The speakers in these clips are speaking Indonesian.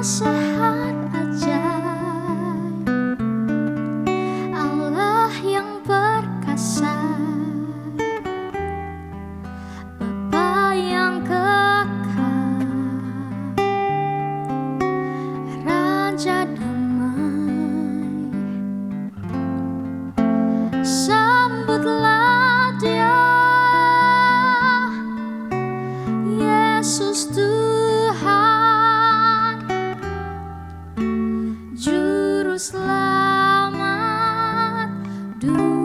Penasehat ajaib, Allah yang perkasa, Bapa yang kekal, Raja damai. Sambutlah Dia, Yesus Tuhan, Juru Selamat dunia.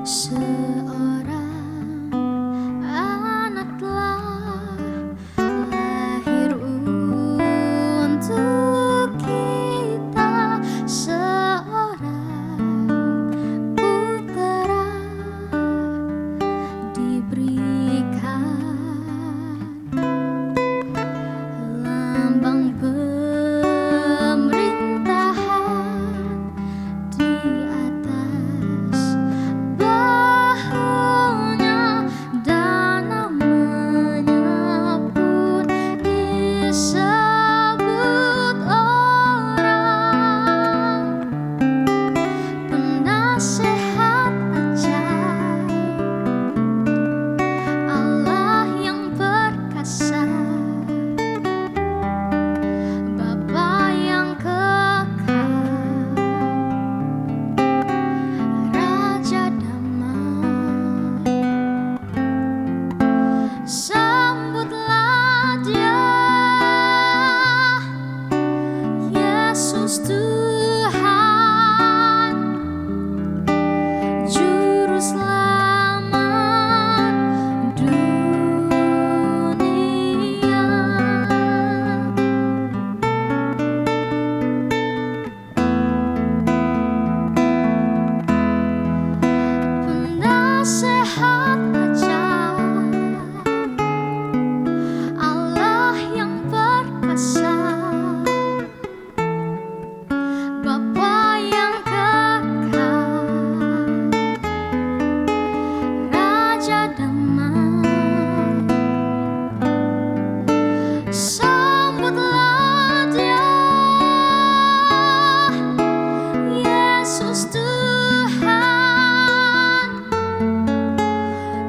Seorang anak telah lahir untuk kita, seorang putera diberikan, lambang pemerintahan di atas bahunya, dan namanya pun disebut orang penasehat ajaib, Allah yang perkasa, Bapa yang kekal, Raja damai. Sambutlah Dia, Yesus Tuhan, Juru Selamat dunia. Penasehat ajaib, Allah yang perkasa, Bapa yang kekal, Raja damai. Sambutlah Dia, Yesus Tuhan,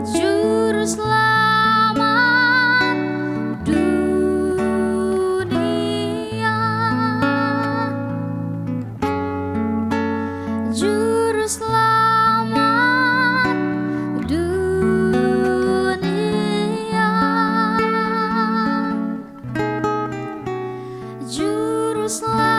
Juru Selamat dunia. Juru Selamat dunia. Juru Selamat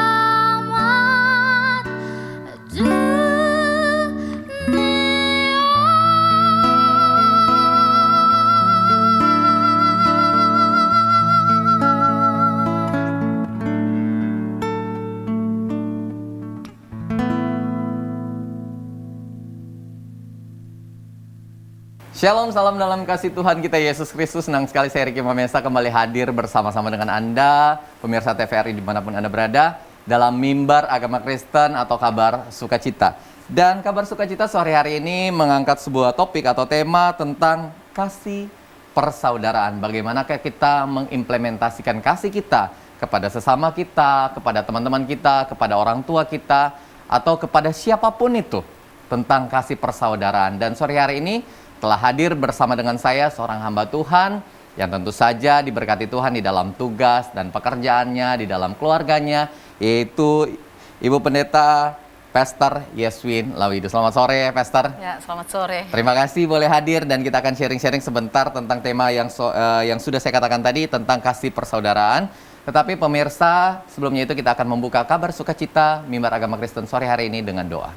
Shalom, salam dalam kasih Tuhan kita Yesus Kristus. Senang sekali saya Riki Mamesa kembali hadir bersama-sama dengan Anda, pemirsa TVRI dimanapun Anda berada, dalam Mimbar Agama Kristen atau Kabar Sukacita. Dan Kabar Sukacita sore hari ini mengangkat sebuah topik atau tema tentang kasih persaudaraan. Bagaimanakah kita mengimplementasikan kasih kita kepada sesama kita, kepada teman-teman kita, kepada orang tua kita, atau kepada siapapun itu, tentang kasih persaudaraan. Dan sore hari ini telah hadir bersama dengan saya seorang hamba Tuhan yang tentu saja diberkati Tuhan di dalam tugas dan pekerjaannya, di dalam keluarganya, yaitu Ibu Pendeta Pastor Yeswin Lawidu. Selamat sore, Pastor. Ya, selamat sore. Terima kasih boleh hadir dan kita akan sharing-sharing sebentar tentang tema yang sudah saya katakan tadi, tentang kasih persaudaraan. Tetapi pemirsa, sebelumnya itu kita akan membuka Kabar Sukacita Mimbar Agama Kristen sore hari ini dengan doa.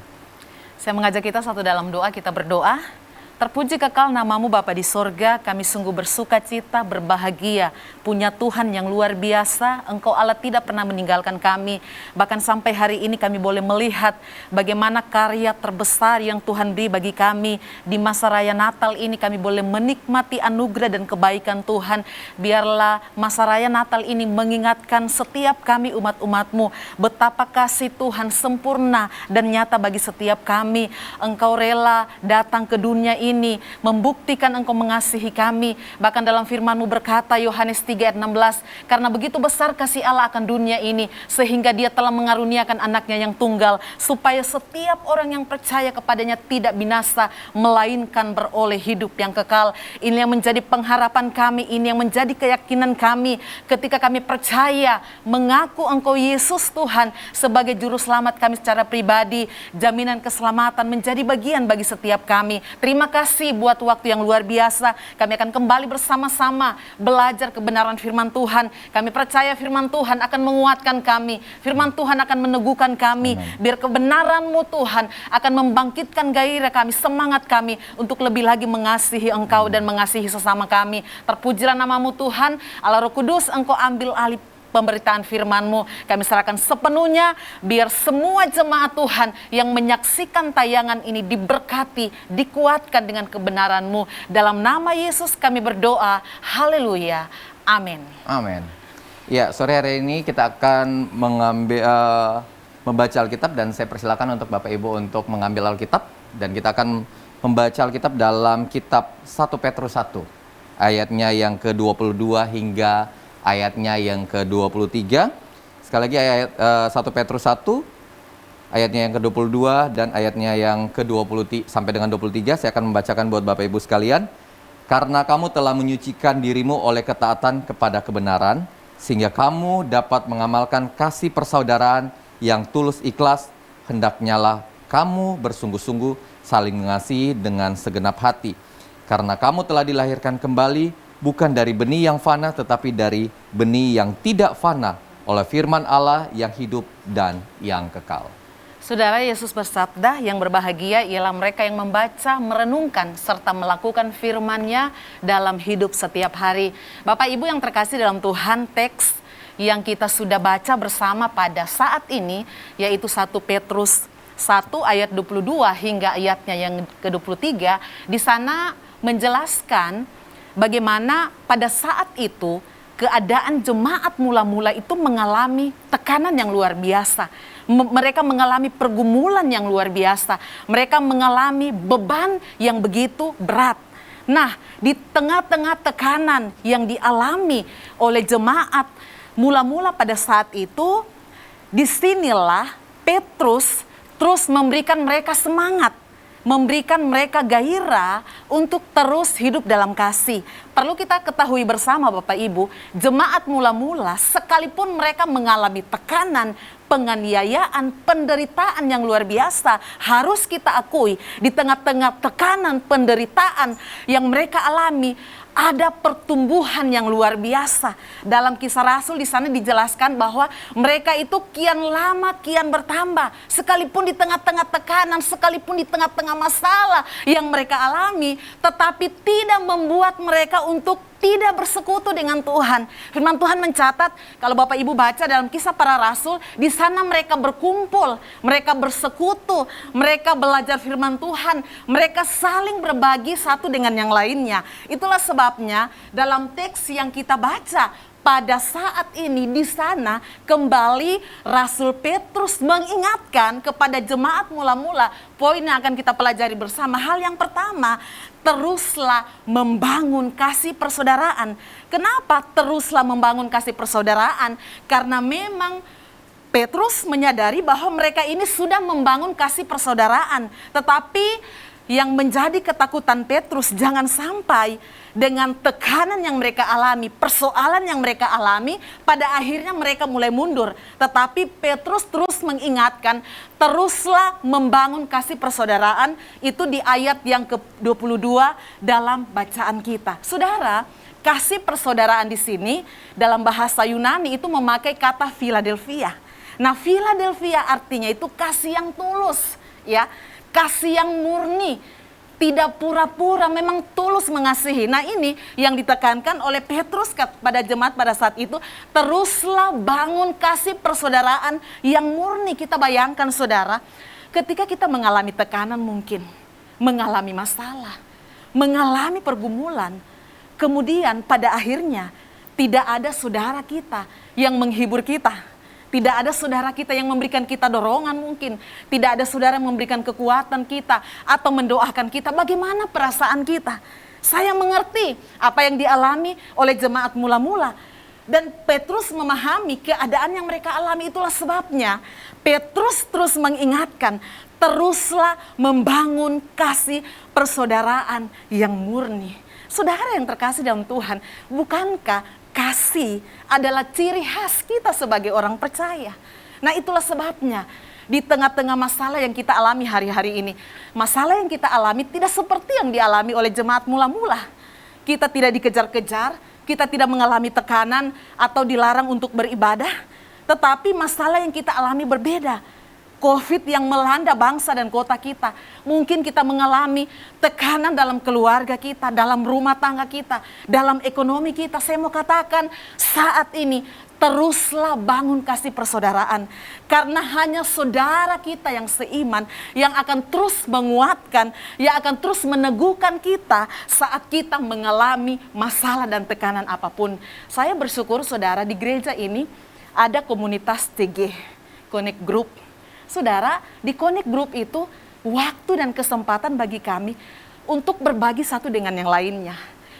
Saya mengajak kita satu dalam doa, kita berdoa. Terpuji kekal namamu Bapa di sorga, kami sungguh bersuka cita, berbahagia, punya Tuhan yang luar biasa, Engkau Allah tidak pernah meninggalkan kami. Bahkan sampai hari ini kami boleh melihat bagaimana karya terbesar yang Tuhan beri bagi kami. Di masa raya Natal ini kami boleh menikmati anugerah dan kebaikan Tuhan. Biarlah masa raya Natal ini mengingatkan setiap kami umat-umat-Mu, betapa kasih Tuhan sempurna dan nyata bagi setiap kami. Engkau rela datang ke dunia ini, membuktikan Engkau mengasihi kami. Bahkan dalam firman-Mu berkata, Yohanes 3 ayat 16, karena begitu besar kasih Allah akan dunia ini, sehingga Dia telah mengaruniakan anaknya yang tunggal, supaya setiap orang yang percaya kepadanya tidak binasa, melainkan beroleh hidup yang kekal. Ini yang menjadi pengharapan kami, ini yang menjadi keyakinan kami, ketika kami percaya, mengaku Engkau Yesus Tuhan sebagai juru selamat kami secara pribadi. Jaminan keselamatan menjadi bagian bagi setiap kami. Terima kasih buat waktu yang luar biasa. Kami akan kembali bersama-sama belajar kebenaran firman Tuhan. Kami percaya firman Tuhan akan menguatkan kami. Firman Tuhan akan meneguhkan kami. Biar kebenaran-Mu Tuhan akan membangkitkan gairah kami, semangat kami untuk lebih lagi mengasihi Engkau dan mengasihi sesama kami. Terpujilah namamu Tuhan. Allah Roh Kudus, Engkau ambil alih pemberitaan firman-Mu. Kami serahkan sepenuhnya, biar semua jemaat Tuhan yang menyaksikan tayangan ini diberkati, dikuatkan dengan kebenaran-Mu. Dalam nama Yesus kami berdoa, haleluya, amin. Amin. Ya, sore hari ini kita akan membaca Alkitab, dan saya persilakan untuk Bapak Ibu untuk mengambil Alkitab, dan kita akan membaca Alkitab dalam kitab 1 Petrus 1, ayatnya yang ke-22 hingga ayatnya yang ke-23. Sekali lagi ayat 1 Petrus 1 ayatnya yang ke-22 dan ayatnya yang ke-20 sampai dengan 23. Saya akan membacakan buat Bapak Ibu sekalian. Karena kamu telah menyucikan dirimu oleh ketaatan kepada kebenaran, sehingga kamu dapat mengamalkan kasih persaudaraan yang tulus ikhlas, hendaknyalah kamu bersungguh-sungguh saling mengasihi dengan segenap hati. Karena kamu telah dilahirkan kembali, bukan dari benih yang fana, tetapi dari benih yang tidak fana, oleh firman Allah yang hidup dan yang kekal. Saudara, Yesus bersabda, yang berbahagia ialah mereka yang membaca, merenungkan, serta melakukan firman-Nya dalam hidup setiap hari. Bapak Ibu yang terkasih dalam Tuhan, teks yang kita sudah baca bersama pada saat ini, yaitu 1 Petrus 1 ayat 22 hingga ayatnya yang ke-23, di sana menjelaskan bagaimana pada saat itu keadaan jemaat mula-mula itu mengalami tekanan yang luar biasa. Mereka mengalami pergumulan yang luar biasa. Mereka mengalami beban yang begitu berat. Nah, di tengah-tengah tekanan yang dialami oleh jemaat mula-mula pada saat itu, disinilah Petrus terus memberikan mereka semangat, memberikan mereka gairah untuk terus hidup dalam kasih. Perlu kita ketahui bersama Bapak Ibu, jemaat mula-mula sekalipun mereka mengalami tekanan, penganiayaan, penderitaan yang luar biasa, harus kita akui di tengah-tengah tekanan, penderitaan yang mereka alami, ada pertumbuhan yang luar biasa. Dalam Kisah Rasul di sana dijelaskan bahwa mereka itu kian lama kian bertambah. Sekalipun di tengah-tengah tekanan, sekalipun di tengah-tengah masalah yang mereka alami, tetapi tidak membuat mereka untuk tidak bersekutu dengan Tuhan. Firman Tuhan mencatat, kalau Bapak Ibu baca dalam Kisah Para Rasul, di sana mereka berkumpul, mereka bersekutu, mereka belajar firman Tuhan, mereka saling berbagi satu dengan yang lainnya. Itulah sebabnya dalam teks yang kita baca, pada saat ini di sana kembali Rasul Petrus mengingatkan kepada jemaat mula-mula, poin yang akan kita pelajari bersama. Hal yang pertama, teruslah membangun kasih persaudaraan. Kenapa teruslah membangun kasih persaudaraan? Karena memang Petrus menyadari bahwa mereka ini sudah membangun kasih persaudaraan, tetapi yang menjadi ketakutan Petrus, jangan sampai dengan tekanan yang mereka alami, persoalan yang mereka alami, pada akhirnya mereka mulai mundur. Tetapi Petrus terus mengingatkan, teruslah membangun kasih persaudaraan. Itu di ayat yang ke-22 dalam bacaan kita. Saudara, kasih persaudaraan di sini dalam bahasa Yunani itu memakai kata Philadelphia. Nah, Philadelphia artinya itu kasih yang tulus, ya. Kasih yang murni, tidak pura-pura, memang tulus mengasihi. Nah ini yang ditekankan oleh Petrus pada jemaat pada saat itu, teruslah bangun kasih persaudaraan yang murni. Kita bayangkan saudara, ketika kita mengalami tekanan mungkin, mengalami masalah, mengalami pergumulan, kemudian pada akhirnya tidak ada saudara kita yang menghibur kita. Tidak ada saudara kita yang memberikan kita dorongan mungkin. Tidak ada saudara yang memberikan kekuatan kita atau mendoakan kita. Bagaimana perasaan kita? Saya mengerti apa yang dialami oleh jemaat mula-mula. Dan Petrus memahami keadaan yang mereka alami, itulah sebabnya Petrus terus mengingatkan, teruslah membangun kasih persaudaraan yang murni. Saudara yang terkasih dalam Tuhan, bukankah kasih adalah ciri khas kita sebagai orang percaya? Nah itulah sebabnya di tengah-tengah masalah yang kita alami hari-hari ini, masalah yang kita alami tidak seperti yang dialami oleh jemaat mula-mula. Kita tidak dikejar-kejar, kita tidak mengalami tekanan atau dilarang untuk beribadah, tetapi masalah yang kita alami berbeda. COVID yang melanda bangsa dan kota kita. Mungkin kita mengalami tekanan dalam keluarga kita, dalam rumah tangga kita, dalam ekonomi kita. Saya mau katakan saat ini teruslah bangun kasih persaudaraan. Karena hanya saudara kita yang seiman yang akan terus menguatkan, yang akan terus meneguhkan kita saat kita mengalami masalah dan tekanan apapun. Saya bersyukur saudara, di gereja ini ada komunitas TG, Connect Group. Saudara, di Connect Group itu waktu dan kesempatan bagi kami untuk berbagi satu dengan yang lainnya.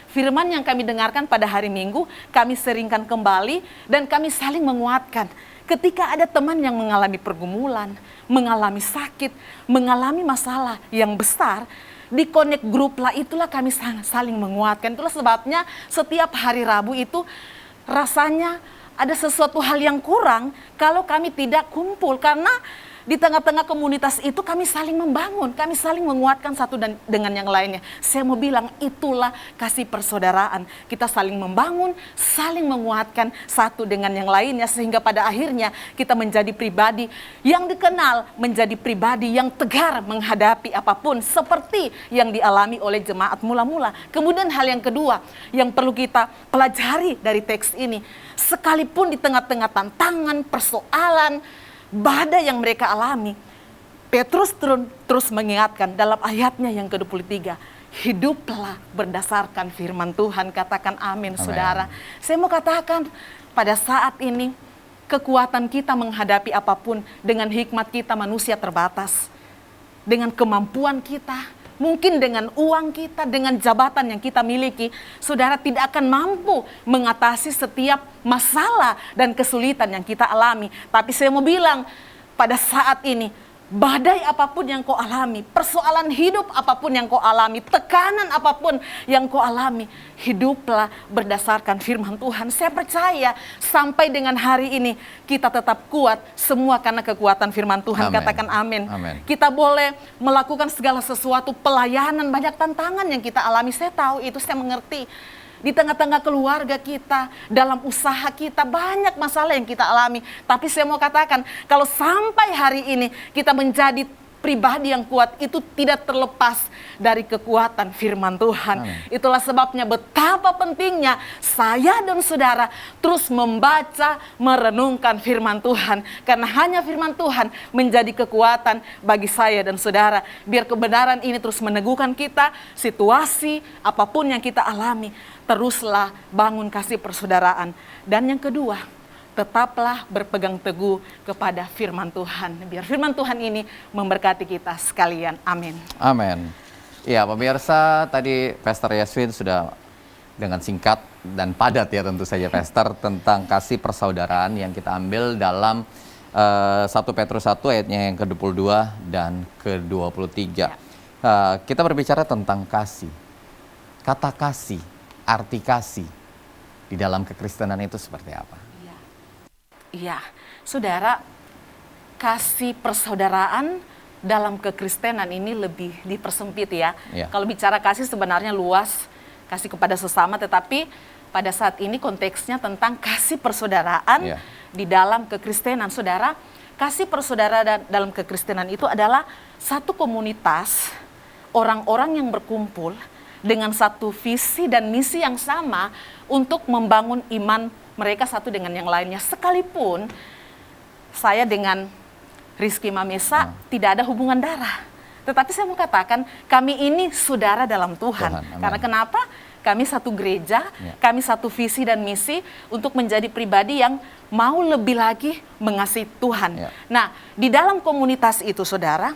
Firman yang kami dengarkan pada hari Minggu, kami seringkan kembali dan kami saling menguatkan. Ketika ada teman yang mengalami pergumulan, mengalami sakit, mengalami masalah yang besar, di Connect Group lah itulah kami saling menguatkan. Itulah sebabnya setiap hari Rabu itu rasanya ada sesuatu hal yang kurang kalau kami tidak kumpul, karena di tengah-tengah komunitas itu kami saling membangun, kami saling menguatkan satu dengan yang lainnya. Saya mau bilang itulah kasih persaudaraan. Kita saling membangun, saling menguatkan satu dengan yang lainnya, sehingga pada akhirnya kita menjadi pribadi yang dikenal, menjadi pribadi yang tegar menghadapi apapun seperti yang dialami oleh jemaat mula-mula. Kemudian hal yang kedua yang perlu kita pelajari dari teks ini, sekalipun di tengah-tengah tantangan, persoalan, badai yang mereka alami, Petrus terus mengingatkan dalam ayatnya yang ke-23, hiduplah berdasarkan firman Tuhan. Katakan amin, saudara. Saya mau katakan pada saat ini kekuatan kita menghadapi apapun dengan hikmat kita manusia terbatas. Dengan kemampuan kita, mungkin dengan uang kita, dengan jabatan yang kita miliki, saudara tidak akan mampu mengatasi setiap masalah dan kesulitan yang kita alami. Tapi saya mau bilang, pada saat ini, badai apapun yang kau alami, persoalan hidup apapun yang kau alami, tekanan apapun yang kau alami, hiduplah berdasarkan firman Tuhan. Saya percaya sampai dengan hari ini kita tetap kuat, semua karena kekuatan firman Tuhan. Amen. Katakan amin. Amen. Kita boleh melakukan segala sesuatu, pelayanan, banyak tantangan yang kita alami. Saya tahu itu, saya mengerti. Di tengah-tengah keluarga kita, dalam usaha kita, banyak masalah yang kita alami. Tapi saya mau katakan, kalau sampai hari ini kita menjadi pribadi yang kuat, itu tidak terlepas dari kekuatan firman Tuhan. Amin. Itulah sebabnya betapa pentingnya saya dan saudara terus membaca, merenungkan firman Tuhan. Karena hanya firman Tuhan menjadi kekuatan bagi saya dan saudara. Biar kebenaran ini terus meneguhkan kita, situasi apapun yang kita alami, teruslah bangun kasih persaudaraan. Dan yang kedua, tetaplah berpegang teguh kepada firman Tuhan. Biar firman Tuhan ini memberkati kita sekalian. Amin. Amin. Ya, pemirsa, tadi Pastor Yaswin sudah dengan singkat dan padat ya tentu saja Pastor tentang kasih persaudaraan yang kita ambil dalam 1 Petrus 1 ayatnya yang ke-22 dan ke-23. Kita berbicara tentang kasih. Kata kasih, arti kasih di dalam kekristenan itu seperti apa? Iya, saudara, kasih persaudaraan dalam kekristenan ini lebih dipersempit ya. Iya. Kalau bicara kasih sebenarnya luas, kasih kepada sesama, tetapi pada saat ini konteksnya tentang kasih persaudaraan di dalam kekristenan. Saudara, kasih persaudaraan dalam kekristenan itu adalah satu komunitas orang-orang yang berkumpul dengan satu visi dan misi yang sama untuk membangun iman mereka satu dengan yang lainnya. Sekalipun saya dengan Rizky Mamesa tidak ada hubungan darah. Tetapi saya mau katakan kami ini saudara dalam Tuhan. Tuhan, amin. Karena kenapa? Kami satu gereja, kami satu visi dan misi untuk menjadi pribadi yang mau lebih lagi mengasihi Tuhan. Nah, di dalam komunitas itu saudara,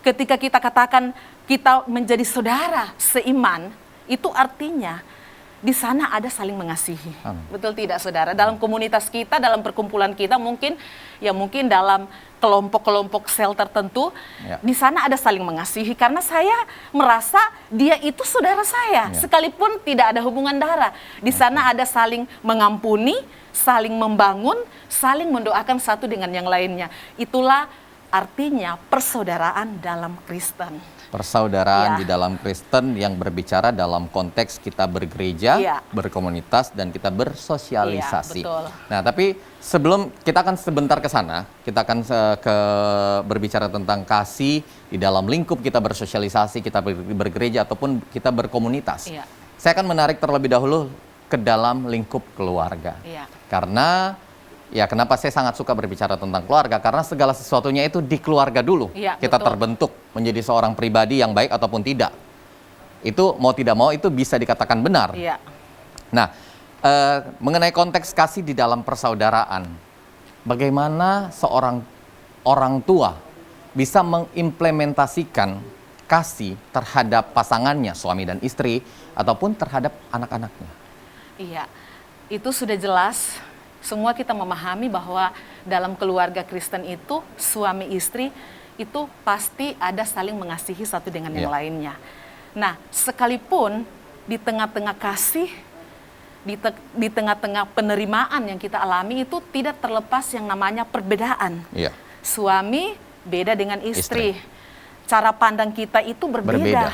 ketika kita katakan kita menjadi saudara seiman, itu artinya di sana ada saling mengasihi. Betul tidak saudara? Dalam komunitas kita, dalam perkumpulan kita mungkin dalam kelompok-kelompok sel tertentu, di sana ada saling mengasihi karena saya merasa dia itu saudara saya, sekalipun tidak ada hubungan darah. Di sana ada saling mengampuni, saling membangun, saling mendoakan satu dengan yang lainnya. Itulah artinya persaudaraan dalam Kristen. Persaudaraan di dalam Kristen yang berbicara dalam konteks kita bergereja, berkomunitas, dan kita bersosialisasi. Betul. Nah, tapi sebelum kita akan sebentar ke sana, kita akan berbicara tentang kasih di dalam lingkup kita bersosialisasi, kita bergereja ataupun kita berkomunitas. Saya akan menarik terlebih dahulu ke dalam lingkup keluarga. Karena kenapa saya sangat suka berbicara tentang keluarga? Karena segala sesuatunya itu di keluarga dulu. Kita terbentuk menjadi seorang pribadi yang baik ataupun tidak. Itu mau tidak mau itu bisa dikatakan benar. Nah, mengenai konteks kasih di dalam persaudaraan, bagaimana seorang orang tua bisa mengimplementasikan kasih terhadap pasangannya, suami dan istri, ataupun terhadap anak-anaknya? Itu sudah jelas. Semua kita memahami bahwa dalam keluarga Kristen itu suami istri itu pasti ada saling mengasihi satu dengan yang lainnya. Nah, sekalipun di tengah-tengah kasih, di tengah-tengah penerimaan yang kita alami itu tidak terlepas yang namanya perbedaan. Suami beda dengan istri. Cara pandang kita itu berbeda.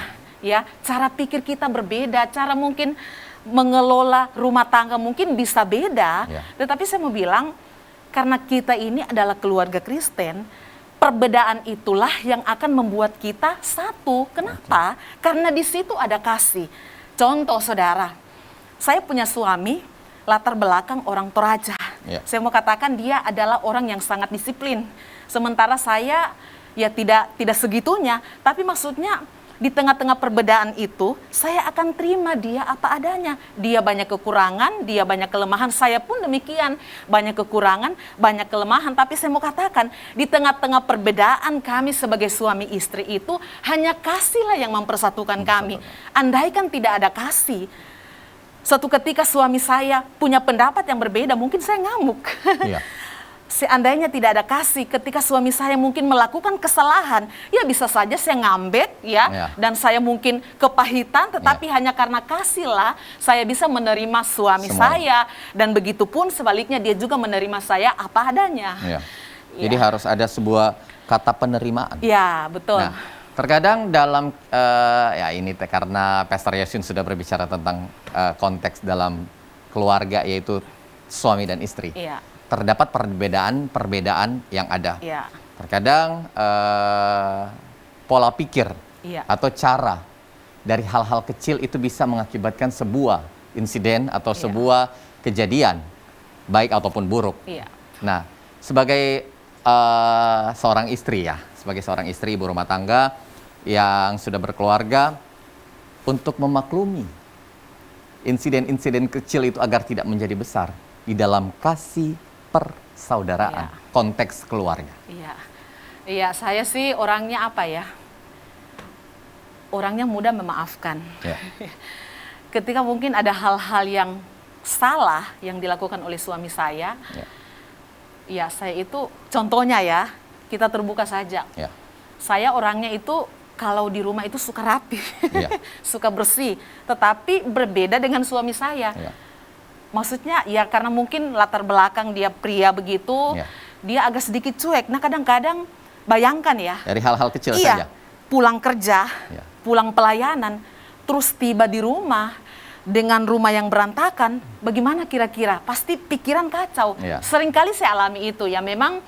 Cara pikir kita berbeda, cara mungkin mengelola rumah tangga mungkin bisa beda, tetapi saya mau bilang karena kita ini adalah keluarga Kristen, perbedaan itulah yang akan membuat kita satu. Kenapa? Karena di situ ada kasih. Contoh saudara, saya punya suami latar belakang orang Toraja. Saya mau katakan dia adalah orang yang sangat disiplin. Sementara saya tidak segitunya, tapi maksudnya di tengah-tengah perbedaan itu, saya akan terima dia apa adanya. Dia banyak kekurangan, dia banyak kelemahan. Saya pun demikian, banyak kekurangan, banyak kelemahan. Tapi saya mau katakan, di tengah-tengah perbedaan kami sebagai suami istri itu, hanya kasihlah yang mempersatukan kami. Andaikan tidak ada kasih, suatu ketika suami saya punya pendapat yang berbeda, mungkin saya ngamuk. Seandainya tidak ada kasih, ketika suami saya mungkin melakukan kesalahan, bisa saja saya ngambek dan saya mungkin kepahitan, tetapi hanya karena kasihlah saya bisa menerima suami saya, dan begitu pun sebaliknya dia juga menerima saya apa adanya. Jadi harus ada sebuah kata penerimaan. Betul. Nah, terkadang dalam ini karena Pastor Yasin sudah berbicara tentang konteks dalam keluarga, yaitu suami dan istri. Terdapat perbedaan yang ada. Terkadang pola pikir atau cara dari hal-hal kecil itu bisa mengakibatkan sebuah insiden atau sebuah kejadian, baik ataupun buruk. Nah, sebagai seorang istri, ibu rumah tangga yang sudah berkeluarga, untuk memaklumi insiden-insiden kecil itu agar tidak menjadi besar di dalam kasih persaudaraan, konteks keluarga. Saya sih orangnya orangnya mudah memaafkan. Ketika mungkin ada hal-hal yang salah yang dilakukan oleh suami saya, saya itu contohnya kita terbuka saja. Saya orangnya itu kalau di rumah itu suka rapi, suka bersih, tetapi berbeda dengan suami saya. Maksudnya karena mungkin latar belakang dia pria begitu, dia agak sedikit cuek. Nah kadang-kadang bayangkan dari hal-hal kecil saja. Pulang kerja, pulang pelayanan, terus tiba di rumah dengan rumah yang berantakan, bagaimana kira-kira? Pasti pikiran kacau. Seringkali saya alami itu memang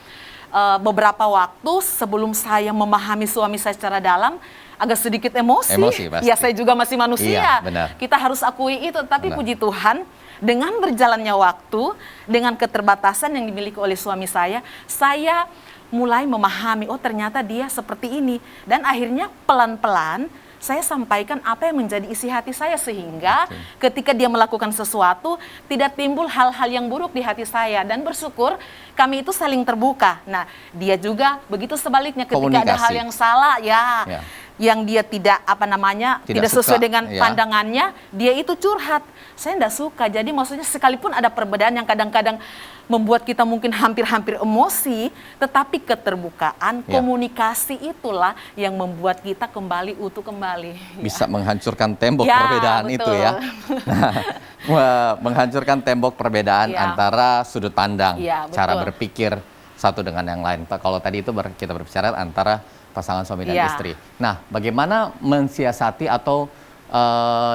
beberapa waktu sebelum saya memahami suami saya secara dalam, agak sedikit emosi. Emosi pasti. Ya, saya juga masih manusia. Iya, benar. Kita harus akui itu. Tapi Benar. puji Tuhan, dengan berjalannya waktu, dengan keterbatasan yang dimiliki oleh suami saya mulai memahami, oh ternyata dia seperti ini. Dan akhirnya pelan-pelan saya sampaikan apa yang menjadi isi hati saya, sehingga ketika dia melakukan sesuatu tidak timbul hal-hal yang buruk di hati saya, dan bersyukur kami itu saling terbuka. Nah, dia juga begitu sebaliknya, ketika ada hal Komunikasi. yang salah yang dia tidak tidak suka, sesuai dengan ya. pandangannya, dia itu curhat. Saya tidak suka. Jadi maksudnya sekalipun ada perbedaan yang kadang-kadang membuat kita mungkin hampir-hampir emosi, tetapi keterbukaan, komunikasi itulah yang membuat kita kembali utuh kembali. Bisa menghancurkan tembok Ya, perbedaan betul. itu ya. Menghancurkan tembok perbedaan Ya. antara sudut pandang, Ya, betul. cara berpikir satu dengan yang lain. Kalau tadi itu kita berbicara antara pasangan suami dan Ya. istri. Nah, bagaimana mensiasati atau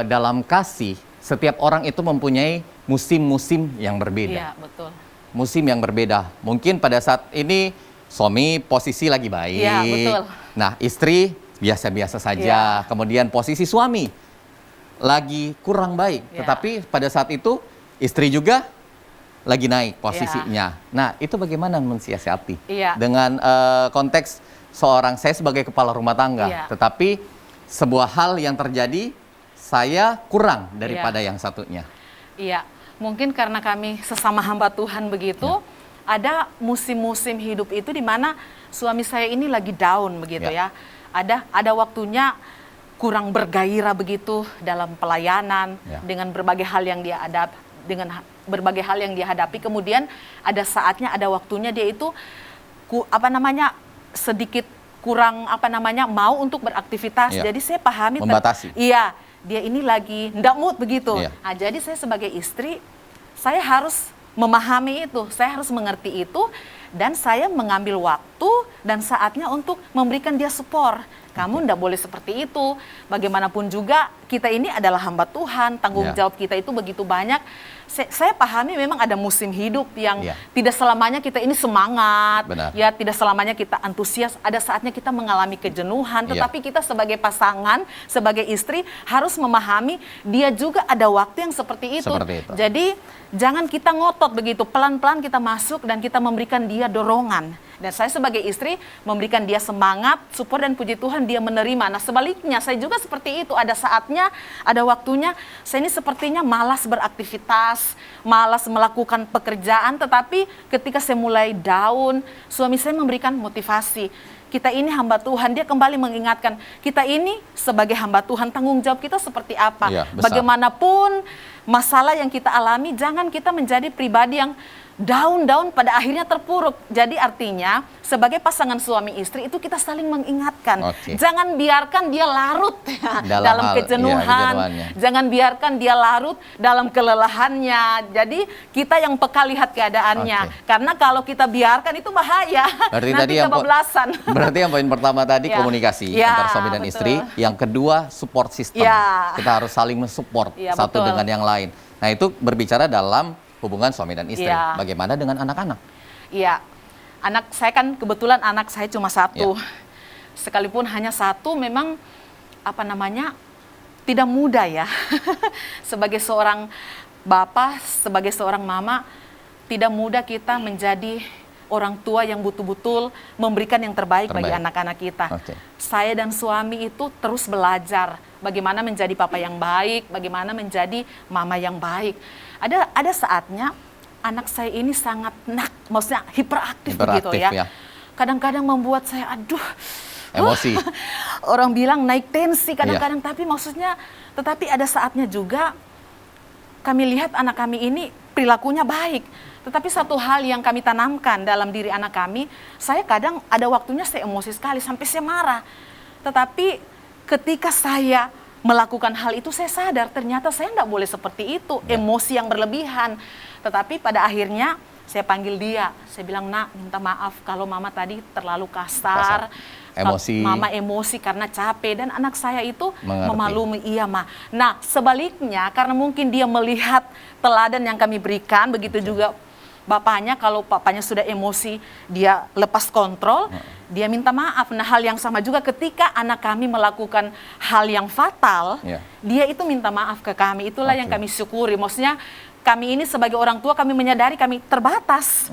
dalam kasih, setiap orang itu mempunyai musim-musim yang berbeda. Iya, betul. Musim yang berbeda. Mungkin pada saat ini suami posisi lagi baik. Iya, betul. Nah, istri biasa-biasa saja. Iya. Kemudian posisi suami lagi kurang baik. Iya. Tetapi pada saat itu istri juga lagi naik posisinya. Nah, itu bagaimana mensiasati? Iya. Dengan konteks saya sebagai kepala rumah tangga. Iya. Tetapi sebuah hal yang terjadi, saya kurang daripada yang satunya. Iya, mungkin karena kami sesama hamba Tuhan begitu, ada musim-musim hidup itu di mana suami saya ini lagi down begitu ya. Ada waktunya kurang bergairah begitu dalam pelayanan, dengan berbagai hal yang dia hadapi. Kemudian ada saatnya, ada waktunya dia itu sedikit kurang mau untuk beraktivitas. Jadi saya pahami membatasi. Iya, dia ini lagi ndak mood begitu. Iya. Nah, jadi saya sebagai istri, saya harus memahami itu, saya harus mengerti itu, dan saya mengambil waktu dan saatnya untuk memberikan dia support. Kamu ndak boleh seperti itu. Bagaimanapun juga kita ini adalah hamba Tuhan, tanggung jawab kita itu begitu banyak. Saya pahami memang ada musim hidup yang tidak selamanya kita ini semangat, ya tidak selamanya kita antusias. Ada saatnya kita mengalami kejenuhan, tetapi kita sebagai pasangan, sebagai istri harus memahami dia juga ada waktu yang seperti itu. Jadi jangan kita ngotot begitu, pelan-pelan kita masuk dan kita memberikan dia dorongan. Dan saya sebagai istri memberikan dia semangat, support, dan puji Tuhan dia menerima. Nah, sebaliknya saya juga seperti itu. Ada saatnya, ada waktunya saya ini sepertinya malas beraktivitas, malas melakukan pekerjaan, tetapi ketika saya mulai down, suami saya memberikan motivasi. Kita ini hamba Tuhan, dia kembali mengingatkan kita ini sebagai hamba Tuhan, tanggung jawab kita seperti apa. Bagaimanapun masalah yang kita alami, jangan kita menjadi pribadi yang down pada akhirnya terpuruk. Jadi artinya sebagai pasangan suami istri itu kita saling mengingatkan. Jangan biarkan dia larut dalam kejenuhan. Jangan biarkan dia larut dalam kelelahannya. Jadi kita yang peka lihat keadaannya. Karena kalau kita biarkan itu bahaya. Berarti nanti tadi kebablasan. Berarti yang poin pertama tadi komunikasi antara suami dan istri. Yang kedua support system. Kita harus saling mensupport satu dengan yang lain. Nah, itu berbicara dalam hubungan suami dan istri. Bagaimana dengan anak-anak? Iya, anak saya kan kebetulan anak saya cuma satu. Sekalipun hanya satu, memang tidak mudah ya. Sebagai seorang bapak, sebagai seorang mama, tidak mudah kita menjadi orang tua yang betul-betul memberikan yang terbaik bagi anak-anak kita. Saya dan suami itu terus belajar bagaimana menjadi papa yang baik, bagaimana menjadi mama yang baik. Ada saatnya anak saya ini sangat maksudnya hiperaktif begitu ya. Kadang-kadang membuat saya emosi. Orang bilang naik tensi kadang-kadang, tetapi ada saatnya juga kami lihat anak kami ini perilakunya baik. Tetapi satu hal yang kami tanamkan dalam diri anak kami, saya kadang ada waktunya saya emosi sekali sampai saya marah. Tetapi ketika saya melakukan hal itu, saya sadar ternyata saya tidak boleh seperti itu, emosi yang berlebihan. Tetapi pada akhirnya saya panggil dia, saya bilang, "Nak, minta maaf kalau mama tadi terlalu kasar. Emosi. Mama emosi karena capek." Dan anak saya itu memaklumi, "Iya, Ma." Nah, sebaliknya karena mungkin dia melihat teladan yang kami berikan, begitu juga bapaknya, kalau bapaknya sudah emosi, dia lepas kontrol, dia minta maaf. Nah, hal yang sama juga ketika anak kami melakukan hal yang fatal, dia itu minta maaf ke kami. Itulah yang kami syukuri. Maksudnya kami ini sebagai orang tua, kami menyadari kami terbatas.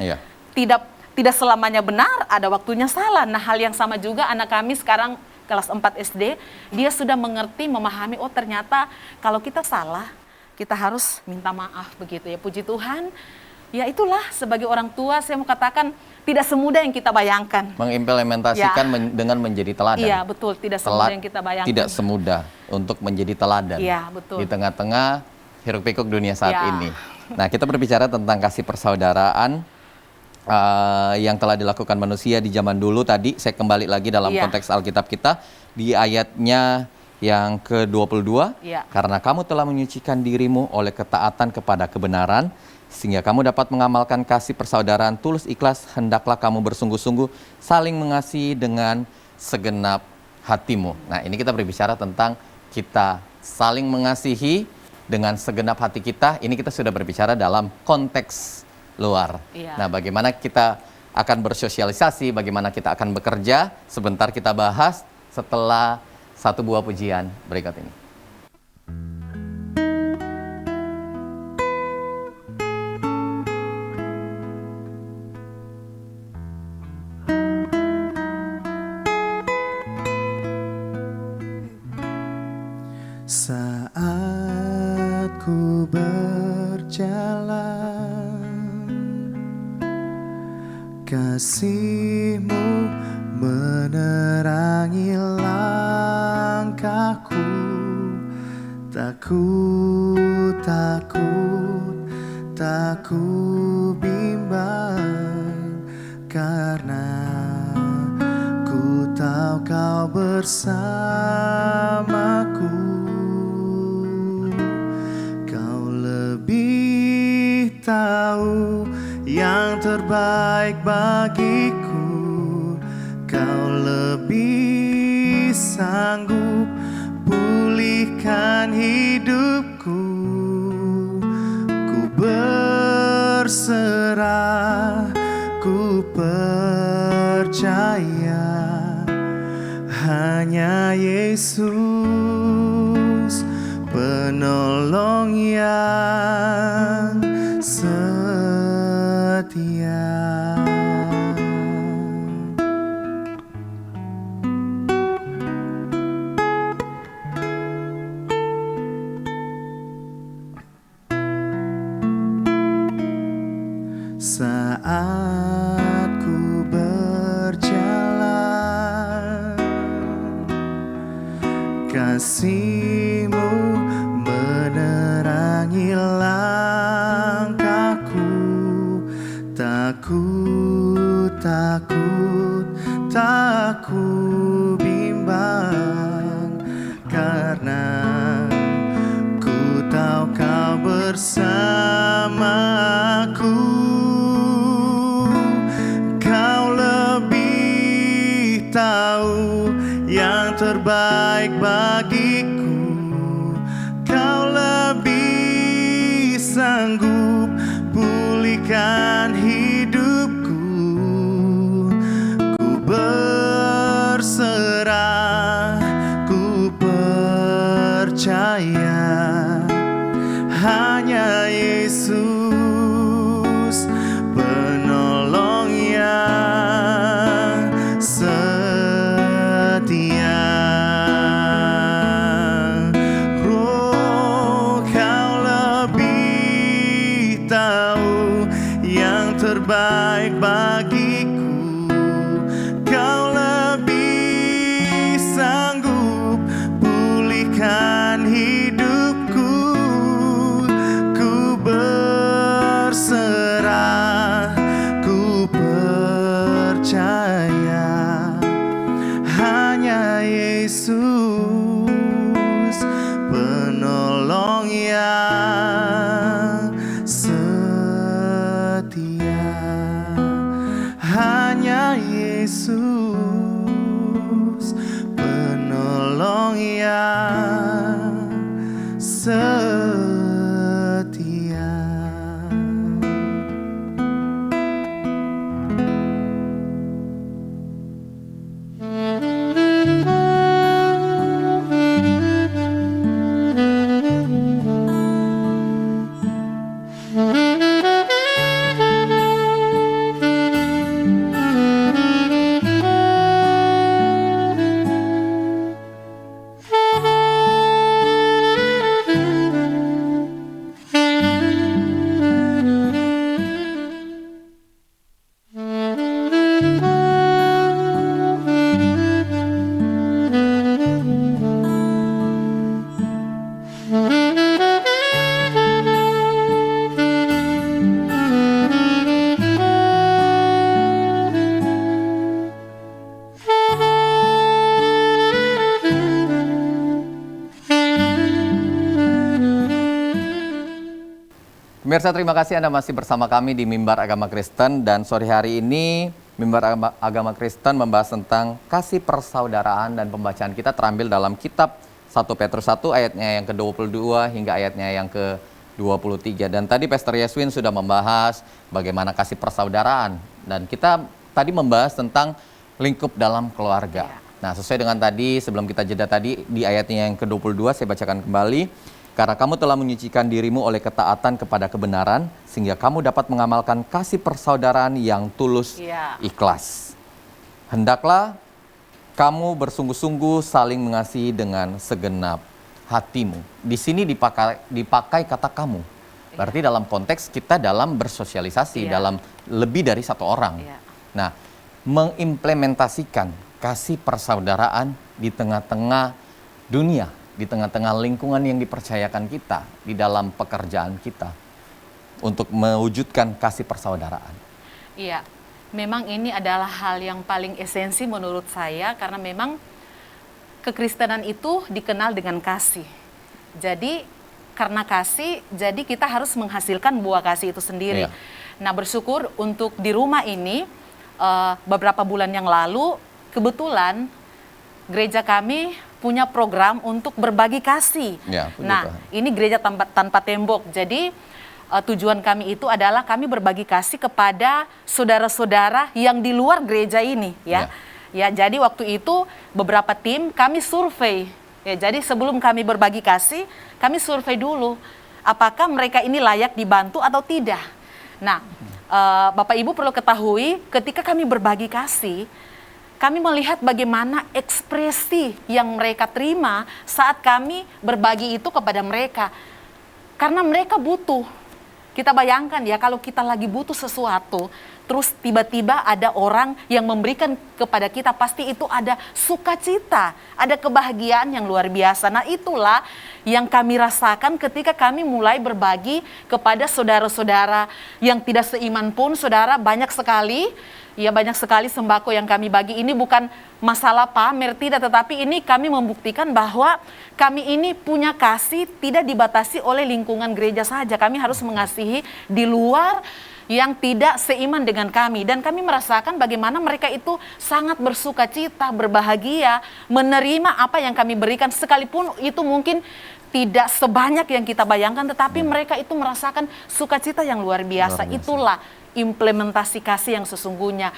Tidak selamanya benar, ada waktunya salah. Nah, hal yang sama juga anak kami sekarang kelas 4 SD, dia sudah mengerti, memahami, oh ternyata kalau kita salah, kita harus minta maaf begitu ya. Puji Tuhan. Ya itulah, sebagai orang tua saya mau katakan tidak semudah yang kita bayangkan. Mengimplementasikan dengan menjadi teladan. Iya betul, tidak semudah yang kita bayangkan. Tidak semudah untuk menjadi teladan. Iya betul. Di tengah-tengah hiruk pikuk dunia saat ini. Nah, kita berbicara tentang kasih persaudaraan yang telah dilakukan manusia di zaman dulu. Tadi saya kembali lagi dalam konteks Alkitab kita di ayatnya yang ke-22. Karena kamu telah menyucikan dirimu oleh ketaatan kepada kebenaran, sehingga kamu dapat mengamalkan kasih persaudaraan tulus ikhlas, hendaklah kamu bersungguh-sungguh saling mengasihi dengan segenap hatimu. Nah, ini kita berbicara tentang kita saling mengasihi dengan segenap hati kita. Ini kita sudah berbicara dalam konteks luar. Nah, bagaimana kita akan bersosialisasi, bagaimana kita akan bekerja, sebentar kita bahas setelah satu buah pujian berikut ini. Saat ku berjalan, kasih-Mu menerangi langkahku. Tak ku takut, tak ku bimbang, karena ku tahu Kau bersamaku. Kau lebih tahu yang terbaik bagiku. Kau lebih sanggup pulihkan hidupku. Ku berserah, ku percaya, hanya Yesus penolong yang setia. Saat ku berjalan, kasih-Mu menerangi langkahku. Tak ku takut, tak ku bimbang, karena ku tahu Kau bersamaku. Kau lebih tahu yang terbaik bagiku. Kau lebih sanggup pulihkan hidupku. Ku berserah, ku percaya, hanya Yesus penolong yang setia. Oh, Kau lebih tahu yang terbaik bagiku. Kau lebih sanggup pulihkan hidupku. Ku berserah, ku percaya, hanya Yesus penolong yang setia. Hanya Yesus penolong yang setia. Pemirsa, terima kasih Anda masih bersama kami di Mimbar Agama Kristen, dan sore hari ini Mimbar Agama Kristen membahas tentang kasih persaudaraan, dan pembacaan kita terambil dalam kitab 1 Petrus 1 ayatnya yang ke-22 hingga ayatnya yang ke-23. Dan tadi Pastor Yeswin sudah membahas bagaimana kasih persaudaraan, dan kita tadi membahas tentang lingkup dalam keluarga. Nah, sesuai dengan tadi, sebelum kita jeda tadi, di ayatnya yang ke-22 saya bacakan kembali. Karena kamu telah menyucikan dirimu oleh ketaatan kepada kebenaran, sehingga kamu dapat mengamalkan kasih persaudaraan yang tulus, ikhlas. Hendaklah kamu bersungguh-sungguh saling mengasihi dengan segenap hatimu. Di sini dipakai kata kamu. Berarti dalam konteks kita dalam bersosialisasi, dalam lebih dari satu orang. Nah, mengimplementasikan kasih persaudaraan di tengah-tengah dunia, di tengah-tengah lingkungan yang dipercayakan kita, di dalam pekerjaan kita, untuk mewujudkan kasih persaudaraan. Iya, memang ini adalah hal yang paling esensi menurut saya, karena memang kekristenan itu dikenal dengan kasih. Jadi karena kasih, jadi kita harus menghasilkan buah kasih itu sendiri. Nah, bersyukur untuk di rumah ini, beberapa bulan yang lalu, kebetulan gereja kami punya program untuk berbagi kasih. Nah, ini gereja tanpa tembok. Jadi tujuan kami itu adalah kami berbagi kasih kepada saudara-saudara yang di luar gereja ini, ya. Jadi waktu itu beberapa tim kami survei. Ya, jadi sebelum kami berbagi kasih, kami survei dulu apakah mereka ini layak dibantu atau tidak. Nah, Bapak Ibu perlu ketahui, ketika kami berbagi kasih, kami melihat bagaimana ekspresi yang mereka terima saat kami berbagi itu kepada mereka. Karena mereka butuh. Kita bayangkan ya, kalau kita lagi butuh sesuatu, terus tiba-tiba ada orang yang memberikan kepada kita, pasti itu ada sukacita, ada kebahagiaan yang luar biasa. Nah, itulah yang kami rasakan ketika kami mulai berbagi kepada saudara-saudara yang tidak seiman pun. Saudara, banyak sekali sembako yang kami bagi. Ini bukan masalah pamer, tidak, tetapi ini kami membuktikan bahwa kami ini punya kasih tidak dibatasi oleh lingkungan gereja saja. Kami harus mengasihi di luar yang tidak seiman dengan kami. Dan kami merasakan bagaimana mereka itu sangat bersuka cita, berbahagia, menerima apa yang kami berikan, sekalipun itu mungkin tidak sebanyak yang kita bayangkan, tetapi mereka itu merasakan sukacita yang luar biasa. Itulah implementasi kasih yang sesungguhnya.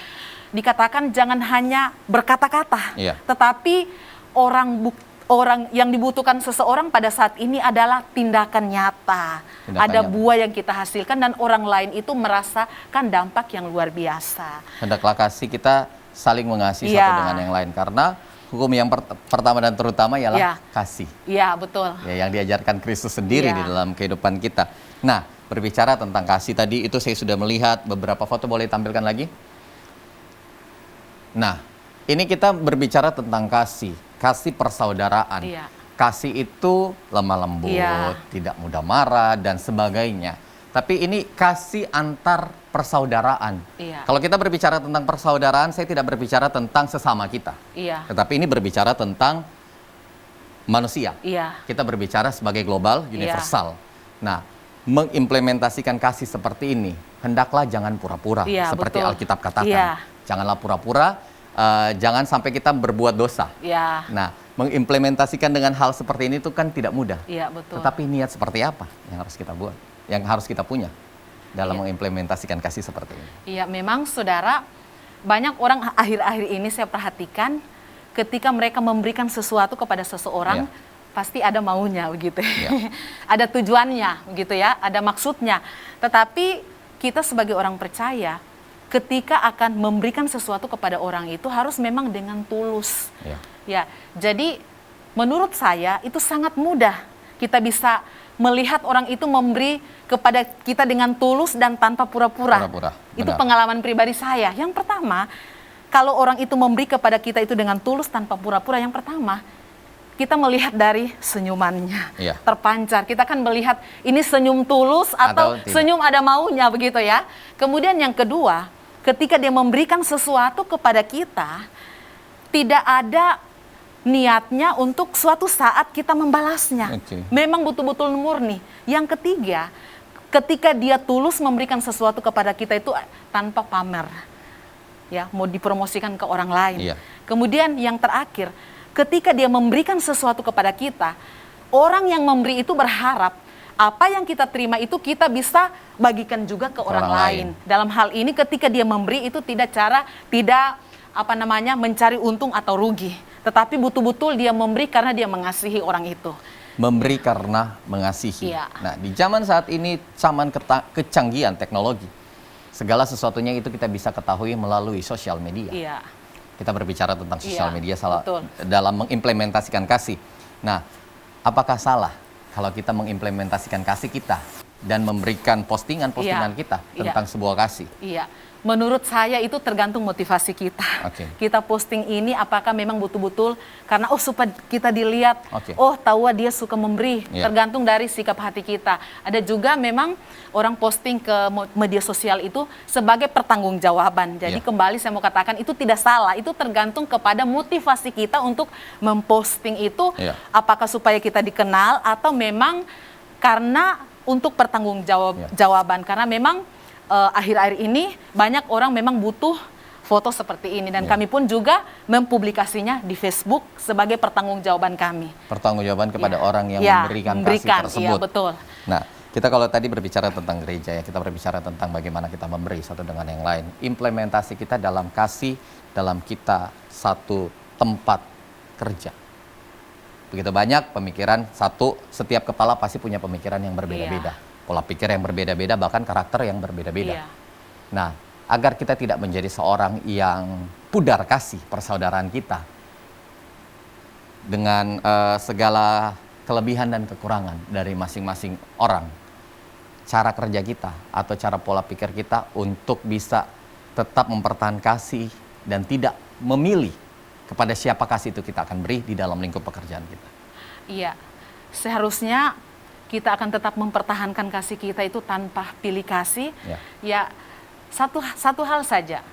Dikatakan jangan hanya berkata-kata, tetapi orang yang dibutuhkan seseorang pada saat ini adalah tindakan nyata. Ada buah yang kita hasilkan dan orang lain itu merasakan dampak yang luar biasa. Hendaklah kasih kita saling mengasihi satu dengan yang lain, karena hukum yang pertama dan terutama ialah kasih. Iya, betul. Ya, yang diajarkan Kristus sendiri di dalam kehidupan kita. Nah, berbicara tentang kasih tadi, itu saya sudah melihat beberapa foto, boleh tampilkan lagi? Nah, ini kita berbicara tentang kasih persaudaraan. Kasih itu lemah lembut, tidak mudah marah, dan sebagainya. Tapi ini kasih antar persaudaraan. Kalau kita berbicara tentang persaudaraan, saya tidak berbicara tentang sesama kita. Tetapi ini berbicara tentang manusia. Kita berbicara sebagai global, universal. Nah, mengimplementasikan kasih seperti ini, hendaklah jangan pura-pura, seperti Alkitab katakan. Janganlah pura-pura, jangan sampai kita berbuat dosa. Nah, mengimplementasikan dengan hal seperti ini itu kan tidak mudah. Tetapi niat seperti apa yang harus kita buat, yang harus kita punya dalam mengimplementasikan kasih seperti ini? Iya, memang saudara, banyak orang akhir-akhir ini saya perhatikan, ketika mereka memberikan sesuatu kepada seseorang, pasti ada maunya begitu. Ada tujuannya begitu ya, ada maksudnya. Tetapi kita sebagai orang percaya, ketika akan memberikan sesuatu kepada orang itu harus memang dengan tulus. Jadi menurut saya itu sangat mudah. Kita bisa melihat orang itu memberi kepada kita dengan tulus dan tanpa pura-pura. Itu pengalaman pribadi saya. Yang pertama, kalau orang itu memberi kepada kita itu dengan tulus tanpa pura-pura, yang pertama, kita melihat dari senyumannya, terpancar. Kita kan melihat ini senyum tulus atau senyum ada maunya begitu ya. Kemudian yang kedua, ketika dia memberikan sesuatu kepada kita, tidak ada niatnya untuk suatu saat kita membalasnya. Memang betul-betul murni. Yang ketiga, ketika dia tulus memberikan sesuatu kepada kita itu tanpa pamer. Ya, mau dipromosikan ke orang lain. Iya. Kemudian yang terakhir, ketika dia memberikan sesuatu kepada kita, orang yang memberi itu berharap apa yang kita terima itu kita bisa bagikan juga ke orang lain. Dalam hal ini ketika dia memberi itu tidak mencari untung atau rugi, tetapi betul-betul dia memberi karena dia mengasihi orang itu. Memberi karena mengasihi. Iya. Nah, di zaman saat ini, zaman kecanggihan teknologi, segala sesuatunya itu kita bisa ketahui melalui sosial media. Iya. Kita berbicara tentang sosial Iya, media betul. dalam mengimplementasikan kasih. Nah, apakah salah kalau kita mengimplementasikan kasih kita dan memberikan postingan-postingan Iya, kita iya. tentang sebuah kasih? Iya, menurut saya itu tergantung motivasi kita. Oke. Kita posting ini apakah memang betul-betul karena supaya kita dilihat, Oke. tahu dia suka memberi. Iya. Tergantung dari sikap hati kita. Ada juga memang orang posting ke media sosial itu sebagai pertanggungjawaban. Jadi Iya. kembali saya mau katakan itu tidak salah. Itu tergantung kepada motivasi kita untuk memposting itu. Iya. Apakah supaya kita dikenal atau memang karena untuk pertanggungjawaban. Karena memang akhir-akhir ini banyak orang memang butuh foto seperti ini dan Iya. kami pun juga mempublikasinya di Facebook sebagai pertanggungjawaban kami. Pertanggungjawaban kepada Iya. orang yang Iya, memberikan kasih tersebut. Iya, betul. Nah, kita kalau tadi berbicara tentang gereja ya, kita berbicara tentang bagaimana kita memberi satu dengan yang lain. Implementasi kita dalam kasih, dalam kita satu tempat kerja. Begitu banyak pemikiran, setiap kepala pasti punya pemikiran yang berbeda-beda. Pola pikir yang berbeda-beda, bahkan karakter yang berbeda-beda. Iya. Nah, agar kita tidak menjadi seorang yang pudar kasih persaudaraan kita dengan segala kelebihan dan kekurangan dari masing-masing orang, cara kerja kita atau cara pola pikir kita untuk bisa tetap mempertahankan kasih dan tidak memilih kepada siapa kasih itu kita akan beri di dalam lingkup pekerjaan kita. Iya, seharusnya kita akan tetap mempertahankan kasih kita itu tanpa pilih kasih. Ya. Ya, satu hal saja.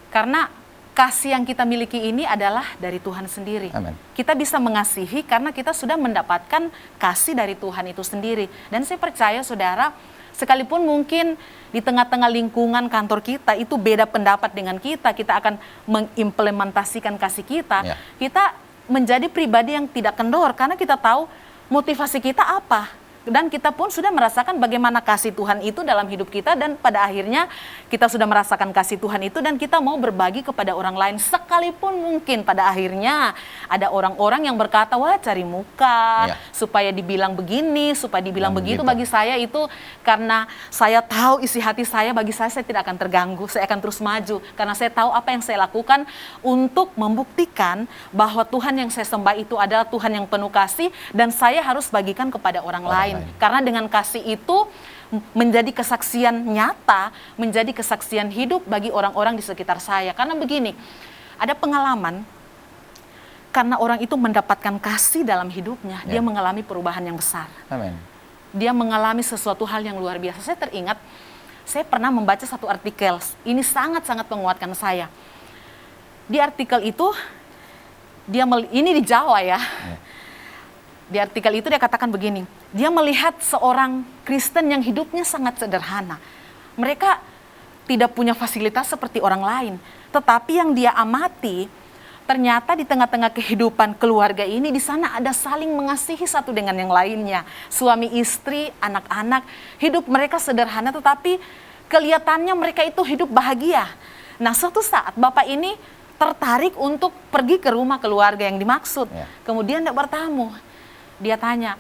Karena kasih yang kita miliki ini adalah dari Tuhan sendiri. Amin. Kita bisa mengasihi karena kita sudah mendapatkan kasih dari Tuhan itu sendiri. Dan saya percaya saudara, sekalipun mungkin di tengah-tengah lingkungan kantor kita itu beda pendapat dengan kita akan mengimplementasikan kasih kita. Ya. Kita menjadi pribadi yang tidak kendor karena kita tahu motivasi kita apa. Dan kita pun sudah merasakan bagaimana kasih Tuhan itu dalam hidup kita dan pada akhirnya kita sudah merasakan kasih Tuhan itu dan kita mau berbagi kepada orang lain sekalipun mungkin pada akhirnya ada orang-orang yang berkata wah cari muka Ya. supaya dibilang begini, supaya dibilang Yang begitu. begitu. Bagi saya itu karena saya tahu isi hati saya, bagi saya tidak akan terganggu, saya akan terus maju karena saya tahu apa yang saya lakukan untuk membuktikan bahwa Tuhan yang saya sembah itu adalah Tuhan yang penuh kasih dan saya harus bagikan kepada orang lain. Karena dengan kasih itu menjadi kesaksian nyata, menjadi kesaksian hidup bagi orang-orang di sekitar saya. Karena begini, ada pengalaman karena orang itu mendapatkan kasih dalam hidupnya, Ya. dia mengalami perubahan yang besar. Amin. Dia mengalami sesuatu hal yang luar biasa. Saya teringat, saya pernah membaca satu artikel, ini sangat-sangat menguatkan saya. Di artikel itu, ini di Jawa ya. Di artikel itu dia katakan begini, dia melihat seorang Kristen yang hidupnya sangat sederhana. Mereka tidak punya fasilitas seperti orang lain. Tetapi yang dia amati, ternyata di tengah-tengah kehidupan keluarga ini, di sana ada saling mengasihi satu dengan yang lainnya. Suami istri, anak-anak, hidup mereka sederhana tetapi kelihatannya mereka itu hidup bahagia. Nah suatu saat Bapak ini tertarik untuk pergi ke rumah keluarga yang dimaksud. Ya. Kemudian dia bertamu. Dia tanya,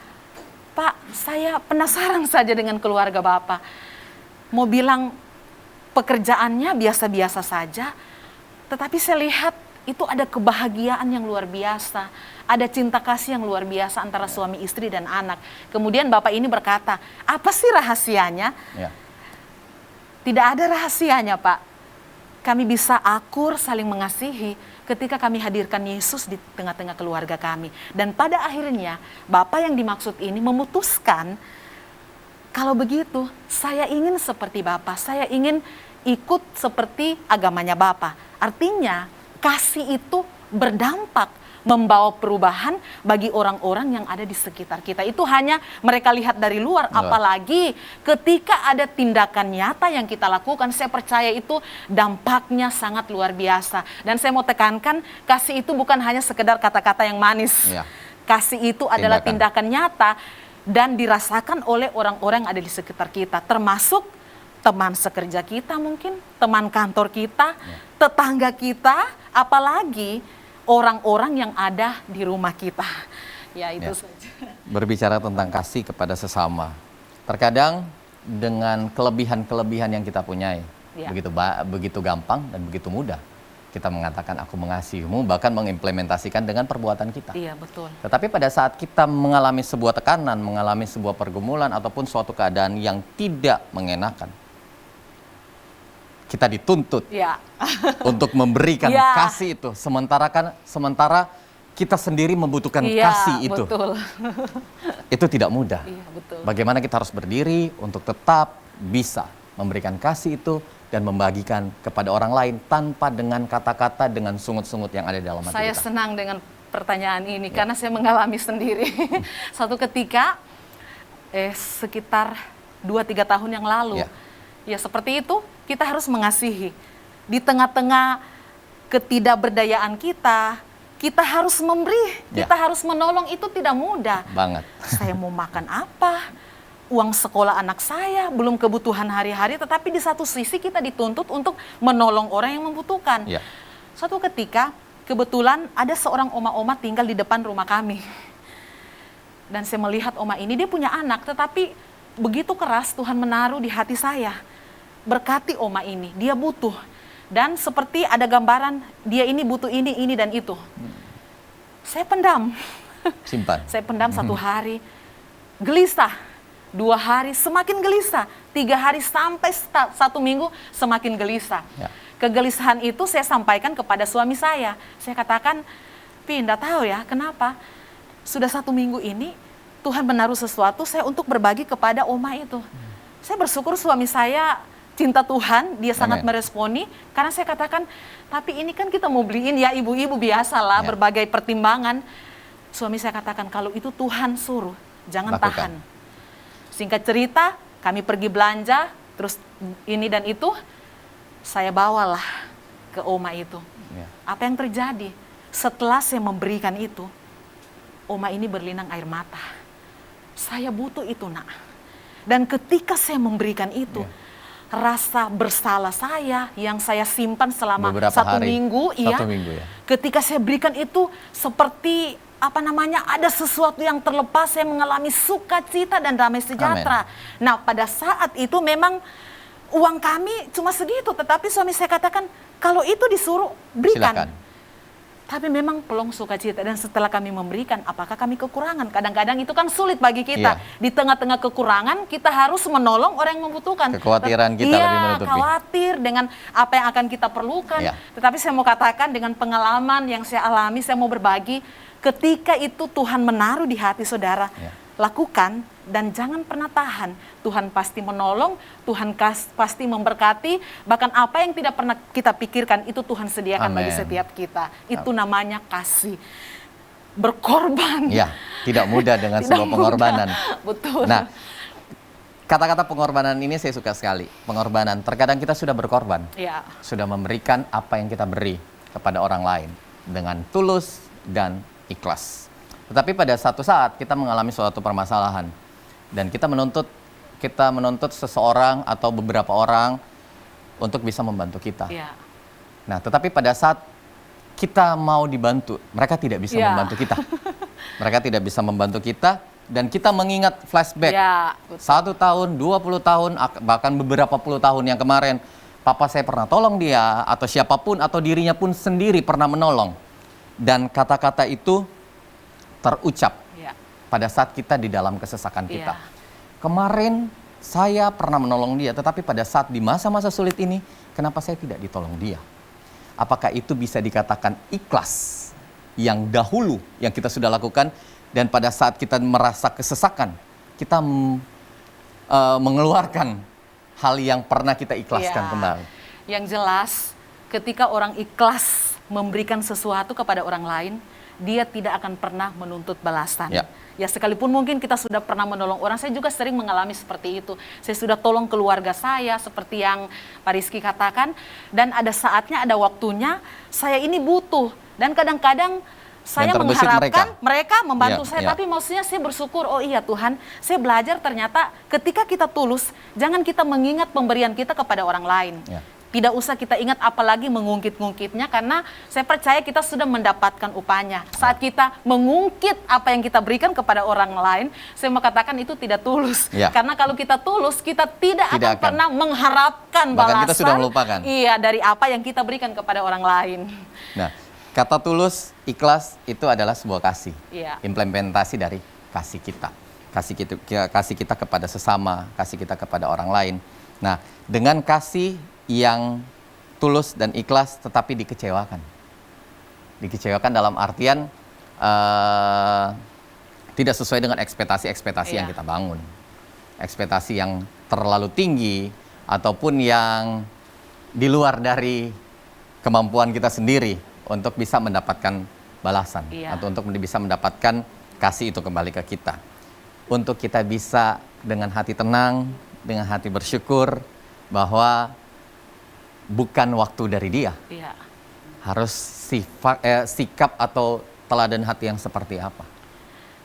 Pak, saya penasaran saja dengan keluarga Bapak. Mau bilang pekerjaannya biasa-biasa saja, tetapi saya lihat itu ada kebahagiaan yang luar biasa. Ada cinta kasih yang luar biasa antara suami istri dan anak. Kemudian Bapak ini berkata, apa sih rahasianya? Ya. Tidak ada rahasianya, Pak. Kami bisa akur saling mengasihi ketika kami hadirkan Yesus di tengah-tengah keluarga kami. Dan pada akhirnya Bapak yang dimaksud ini memutuskan, kalau begitu saya ingin seperti Bapak, saya ingin ikut seperti agamanya Bapak. Artinya kasih itu berdampak membawa perubahan bagi orang-orang yang ada di sekitar kita. Itu hanya mereka lihat dari luar, apalagi ketika ada tindakan nyata yang kita lakukan, saya percaya itu dampaknya sangat luar biasa. Dan saya mau tekankan, kasih itu bukan hanya sekedar kata-kata yang manis. Ya. Kasih itu adalah tindakan nyata dan dirasakan oleh orang-orang yang ada di sekitar kita, termasuk teman sekerja kita mungkin, teman kantor kita, tetangga kita, apalagi orang-orang yang ada di rumah kita. Ya itu saja. Berbicara tentang kasih kepada sesama. Terkadang dengan kelebihan-kelebihan yang kita punyai, begitu gampang dan begitu mudah kita mengatakan aku mengasihimu, bahkan mengimplementasikan dengan perbuatan kita. Iya, betul. Tetapi pada saat kita mengalami sebuah tekanan, mengalami sebuah pergumulan ataupun suatu keadaan yang tidak mengenakan, kita dituntut untuk memberikan kasih itu, sementara kita sendiri membutuhkan kasih itu. Betul. Itu tidak mudah. Iya, betul. Bagaimana kita harus berdiri untuk tetap bisa memberikan kasih itu dan membagikan kepada orang lain tanpa dengan kata-kata, dengan sungut-sungut yang ada di dalam hati Saya kita. senang dengan pertanyaan ini karena saya mengalami sendiri. Suatu ketika sekitar 2-3 tahun yang lalu, ya seperti itu, kita harus mengasihi. Di tengah-tengah ketidakberdayaan kita harus memberi, kita harus menolong, itu tidak mudah. Banget. Saya mau makan apa? Uang sekolah anak saya, belum kebutuhan hari-hari, tetapi di satu sisi kita dituntut untuk menolong orang yang membutuhkan. Suatu ketika, kebetulan ada seorang oma-oma tinggal di depan rumah kami. Dan saya melihat oma ini, dia punya anak, tetapi begitu keras Tuhan menaruh di hati saya. Berkati oma ini, dia butuh. Dan seperti ada gambaran, dia ini butuh ini dan itu. Saya pendam. Simpan. Saya pendam 1 hari, gelisah. 2 hari semakin gelisah. 3 hari sampai 1 minggu semakin gelisah. Kegelisahan itu saya sampaikan kepada suami saya. Saya katakan, tidak tahu ya kenapa. Sudah 1 minggu ini Tuhan menaruh sesuatu saya untuk berbagi kepada oma itu. Saya bersyukur suami saya cinta Tuhan, dia sangat meresponi, karena saya katakan, tapi ini kan kita mau beliin ya ibu-ibu biasalah, berbagai pertimbangan. Suami saya katakan, kalau itu Tuhan suruh, jangan tahan. Singkat cerita, kami pergi belanja, terus ini dan itu, saya bawalah ke oma itu. Apa yang terjadi? Setelah saya memberikan itu, oma ini berlinang air mata. Saya butuh itu, nak. Dan ketika saya memberikan itu, rasa bersalah saya yang saya simpan selama satu minggu, ketika saya berikan itu seperti ada sesuatu yang terlepas, saya mengalami sukacita dan damai sejahtera. Nah, pada saat itu memang uang kami cuma segitu, tetapi suami saya katakan kalau itu disuruh berikan. Silakan. Tapi memang pelong sukacita, dan setelah kami memberikan, apakah kami kekurangan? Kadang-kadang itu kan sulit bagi kita. Di tengah-tengah kekurangan, kita harus menolong orang yang membutuhkan. Kekhawatiran kita lebih menutupi. Khawatir dengan apa yang akan kita perlukan. Tetapi saya mau katakan dengan pengalaman yang saya alami, saya mau berbagi, ketika itu Tuhan menaruh di hati saudara, lakukan dan jangan pernah tahan. Tuhan pasti menolong, Tuhan pasti memberkati, bahkan apa yang tidak pernah kita pikirkan itu Tuhan sediakan bagi setiap kita. Itu namanya kasih. Berkorban. Ya, tidak mudah dengan sebuah pengorbanan. Betul. Nah, kata-kata pengorbanan ini saya suka sekali. Pengorbanan, terkadang kita sudah berkorban. Sudah memberikan apa yang kita beri kepada orang lain dengan tulus dan ikhlas. Tetapi pada satu saat kita mengalami suatu permasalahan dan kita menuntut seseorang atau beberapa orang untuk bisa membantu kita. Nah, tetapi pada saat kita mau dibantu, mereka tidak bisa membantu kita. Mereka tidak bisa membantu kita dan kita mengingat flashback 1 tahun, 20 tahun, bahkan beberapa puluh tahun yang kemarin, papa saya pernah tolong dia atau siapapun atau dirinya pun sendiri pernah menolong. Dan kata-kata itu terucap pada saat kita di dalam kesesakan kita. Kemarin saya pernah menolong dia, tetapi pada saat di masa-masa sulit ini, kenapa saya tidak ditolong dia? Apakah itu bisa dikatakan ikhlas yang dahulu yang kita sudah lakukan, dan pada saat kita merasa kesesakan, kita mengeluarkan hal yang pernah kita ikhlaskan kembali? Yang jelas, ketika orang ikhlas memberikan sesuatu kepada orang lain, dia tidak akan pernah menuntut balasan. Ya. Ya sekalipun mungkin kita sudah pernah menolong orang, saya juga sering mengalami seperti itu. Saya sudah tolong keluarga saya seperti yang Pak Rizky katakan, dan ada saatnya, ada waktunya saya ini butuh, dan kadang-kadang saya terbesit mengharapkan mereka membantu Ya, saya, ya. tapi maksudnya saya bersyukur, oh iya Tuhan, saya belajar ternyata ketika kita tulus, jangan kita mengingat pemberian kita kepada orang lain. Ya. Tidak usah kita ingat apalagi mengungkit-ngungkitnya, karena saya percaya kita sudah mendapatkan upahnya. Saat kita mengungkit apa yang kita berikan kepada orang lain, saya mau katakan itu tidak tulus. Ya. Karena kalau kita tulus, kita tidak Tidak akan akan. pernah mengharapkan Bahkan balasan. kita sudah melupakan. Iya, dari apa yang kita berikan kepada orang lain. Nah, kata tulus, ikhlas itu adalah sebuah kasih. Iya. Implementasi dari kasih kita. Kasih kita kepada sesama, kasih kita kepada orang lain. Nah, dengan kasih yang tulus dan ikhlas tetapi dikecewakan. Dikecewakan dalam artian tidak sesuai dengan ekspektasi-ekspektasi yang Iya. kita bangun. Ekspektasi yang terlalu tinggi ataupun yang di luar dari kemampuan kita sendiri untuk bisa mendapatkan balasan, Iya. atau untuk bisa mendapatkan kasih itu kembali ke kita. Untuk kita bisa dengan hati tenang, dengan hati bersyukur bahwa bukan waktu dari dia, Iya. harus sikap atau teladan hati yang seperti apa.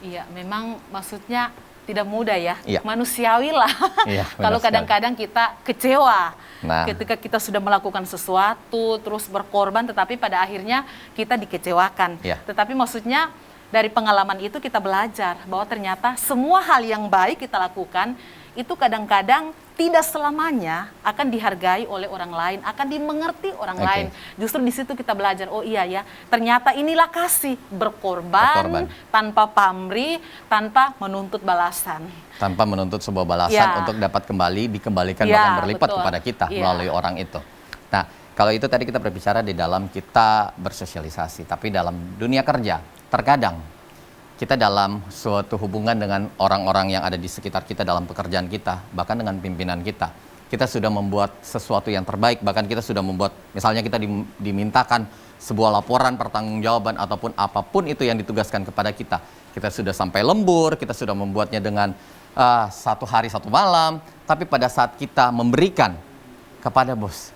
Iya, memang maksudnya tidak mudah ya, Iya. manusiawi lah. Iya, benar Kalau sekali. kadang-kadang kita kecewa Nah. ketika kita sudah melakukan sesuatu, terus berkorban, tetapi pada akhirnya kita dikecewakan. Iya. Tetapi maksudnya dari pengalaman itu kita belajar bahwa ternyata semua hal yang baik kita lakukan, itu kadang-kadang tidak selamanya akan dihargai oleh orang lain, akan dimengerti orang Oke. lain. Justru di situ kita belajar, oh iya ya, ternyata inilah kasih, berkorban. Tanpa pamrih, tanpa menuntut balasan. Tanpa menuntut sebuah balasan Ya. untuk dapat dikembalikan Ya, bahkan berlipat betul. kepada kita Ya. melalui orang itu. Nah, kalau itu tadi kita berbicara di dalam kita bersosialisasi, tapi dalam dunia kerja, terkadang kita dalam suatu hubungan dengan orang-orang yang ada di sekitar kita dalam pekerjaan kita, bahkan dengan pimpinan kita sudah membuat sesuatu yang terbaik, bahkan kita sudah membuat, misalnya kita dimintakan sebuah laporan pertanggungjawaban ataupun apapun itu yang ditugaskan kepada kita sudah sampai lembur, kita sudah membuatnya dengan 1 hari 1 malam, tapi pada saat kita memberikan kepada bos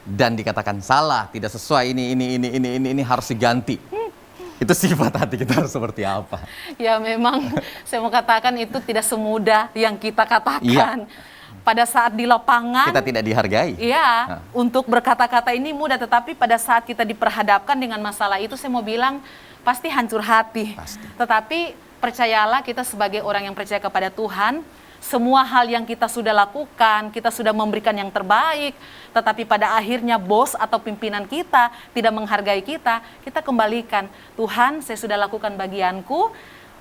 dan dikatakan salah, tidak sesuai, ini harus diganti. Itu sifat hati kita harus seperti apa? Ya memang saya mau katakan itu tidak semudah yang kita katakan. Iya. Pada saat di lapangan, Kita tidak dihargai. iya, untuk berkata-kata ini mudah, tetapi pada saat kita diperhadapkan dengan masalah itu, saya mau bilang pasti hancur hati. Pasti. Tetapi percayalah, kita sebagai orang yang percaya kepada Tuhan, semua hal yang kita sudah lakukan, kita sudah memberikan yang terbaik, tetapi pada akhirnya bos atau pimpinan kita tidak menghargai kita kembalikan. Tuhan, saya sudah lakukan bagianku,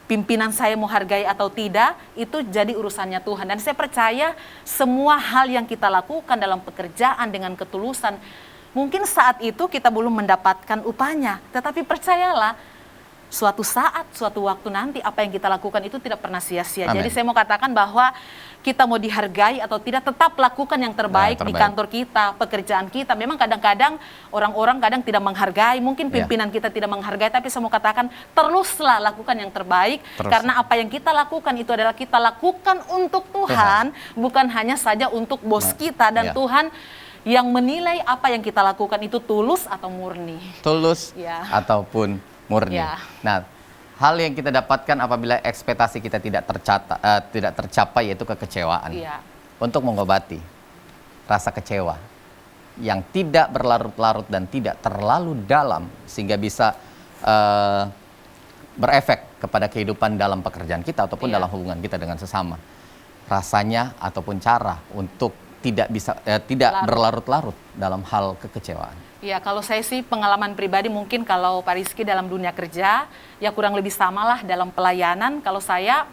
pimpinan saya mau hargai atau tidak, itu jadi urusannya Tuhan. Dan saya percaya semua hal yang kita lakukan dalam pekerjaan dengan ketulusan, mungkin saat itu kita belum mendapatkan upahnya, tetapi percayalah, suatu saat, suatu waktu nanti apa yang kita lakukan itu tidak pernah sia-sia. Amin. Jadi saya mau katakan bahwa kita mau dihargai atau tidak, tetap lakukan yang terbaik, di kantor kita, pekerjaan kita. Memang kadang-kadang orang-orang kadang tidak menghargai, mungkin pimpinan kita tidak menghargai, tapi saya mau katakan teruslah lakukan yang terbaik. Terus. Karena apa yang kita lakukan itu adalah kita lakukan untuk Tuhan, bukan hanya saja untuk bos kita, dan Ya. Tuhan yang menilai apa yang kita lakukan itu tulus atau murni. Tulus Ya. ataupun murni. Ya. Nah, hal yang kita dapatkan apabila ekspektasi kita tidak tercapai yaitu kekecewaan. Iya. Untuk mengobati rasa kecewa yang tidak berlarut-larut dan tidak terlalu dalam sehingga bisa berefek kepada kehidupan dalam pekerjaan kita ataupun Iya. dalam hubungan kita dengan sesama. Rasanya ataupun cara untuk tidak berlarut-larut dalam hal kekecewaan. Ya, kalau saya sih pengalaman pribadi, mungkin kalau Pak Rizky dalam dunia kerja, ya kurang lebih samalah dalam pelayanan. Kalau saya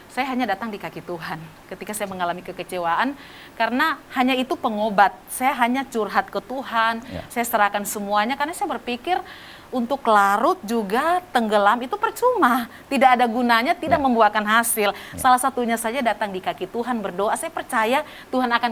saya hanya datang di kaki Tuhan ketika saya mengalami kekecewaan, karena hanya itu pengobat. Saya hanya curhat ke Tuhan, saya serahkan semuanya, karena saya berpikir untuk larut juga tenggelam itu percuma, tidak ada gunanya, tidak membuahkan hasil. Salah satunya saja datang di kaki Tuhan, berdoa. Saya percaya Tuhan akan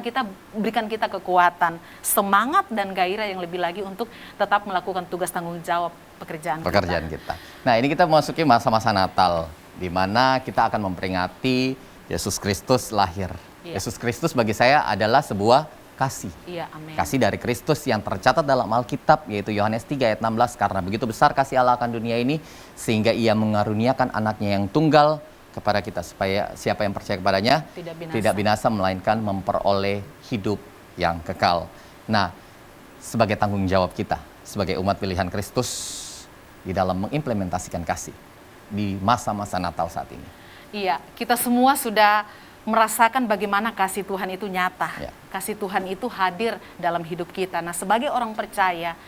berikan kita kekuatan, semangat dan gairah yang lebih lagi untuk tetap melakukan tugas tanggung jawab pekerjaan kita. Nah, ini kita memasuki masa-masa Natal, di mana kita akan memperingati Yesus Kristus lahir. Yesus Kristus bagi saya adalah sebuah kasih. Amin. Kasih dari Kristus yang tercatat dalam Alkitab, yaitu Yohanes 3 ayat 16. Karena begitu besar kasih Allah akan dunia ini, sehingga ia mengaruniakan anaknya yang tunggal kepada kita, supaya siapa yang percaya kepadanya tidak binasa, melainkan memperoleh hidup yang kekal. Nah, sebagai tanggung jawab kita, sebagai umat pilihan Kristus, di dalam mengimplementasikan kasih di masa-masa Natal saat ini. Iya, kita semua sudah merasakan bagaimana kasih Tuhan itu nyata. Kasih Tuhan itu hadir dalam hidup kita. Nah, sebagai orang percaya,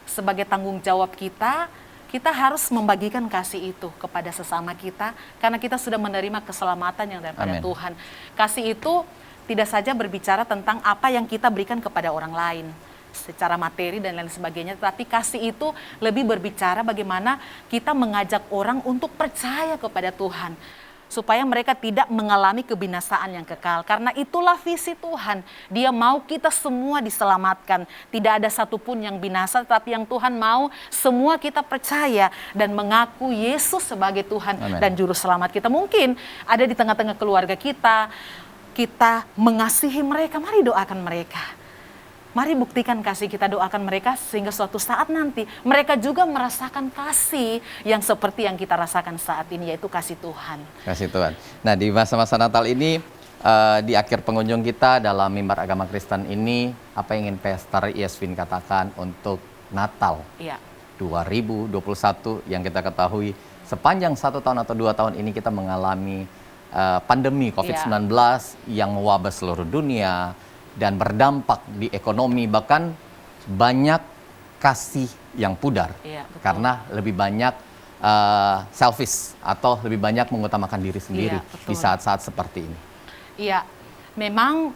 sebagai tanggung jawab kita, kita harus membagikan kasih itu kepada sesama kita, karena kita sudah menerima keselamatan yang daripada Tuhan. Kasih itu tidak saja berbicara tentang apa yang kita berikan kepada orang lain secara materi dan lain sebagainya, tapi kasih itu lebih berbicara bagaimana kita mengajak orang untuk percaya kepada Tuhan, supaya mereka tidak mengalami kebinasaan yang kekal. Karena itulah visi Tuhan. Dia mau kita semua diselamatkan. Tidak ada satupun yang binasa, tapi yang Tuhan mau semua kita percaya dan mengaku Yesus sebagai Tuhan dan Juru Selamat kita. Mungkin ada di tengah-tengah keluarga kita, kita mengasihi mereka, mari doakan mereka. Mari buktikan kasih kita, doakan mereka sehingga suatu saat nanti mereka juga merasakan kasih yang seperti yang kita rasakan saat ini, yaitu kasih Tuhan. Kasih Tuhan. Nah, di masa-masa Natal ini, di akhir pengunjung kita dalam mimbar agama Kristen ini, apa yang ingin Pastor Yeswin katakan untuk Natal 2021 yang kita ketahui sepanjang 1 tahun atau 2 tahun ini kita mengalami pandemi COVID-19 yang mewabah seluruh dunia dan berdampak di ekonomi, bahkan banyak kasih yang pudar karena lebih banyak selfish atau lebih banyak mengutamakan diri sendiri di saat-saat seperti ini. Iya, memang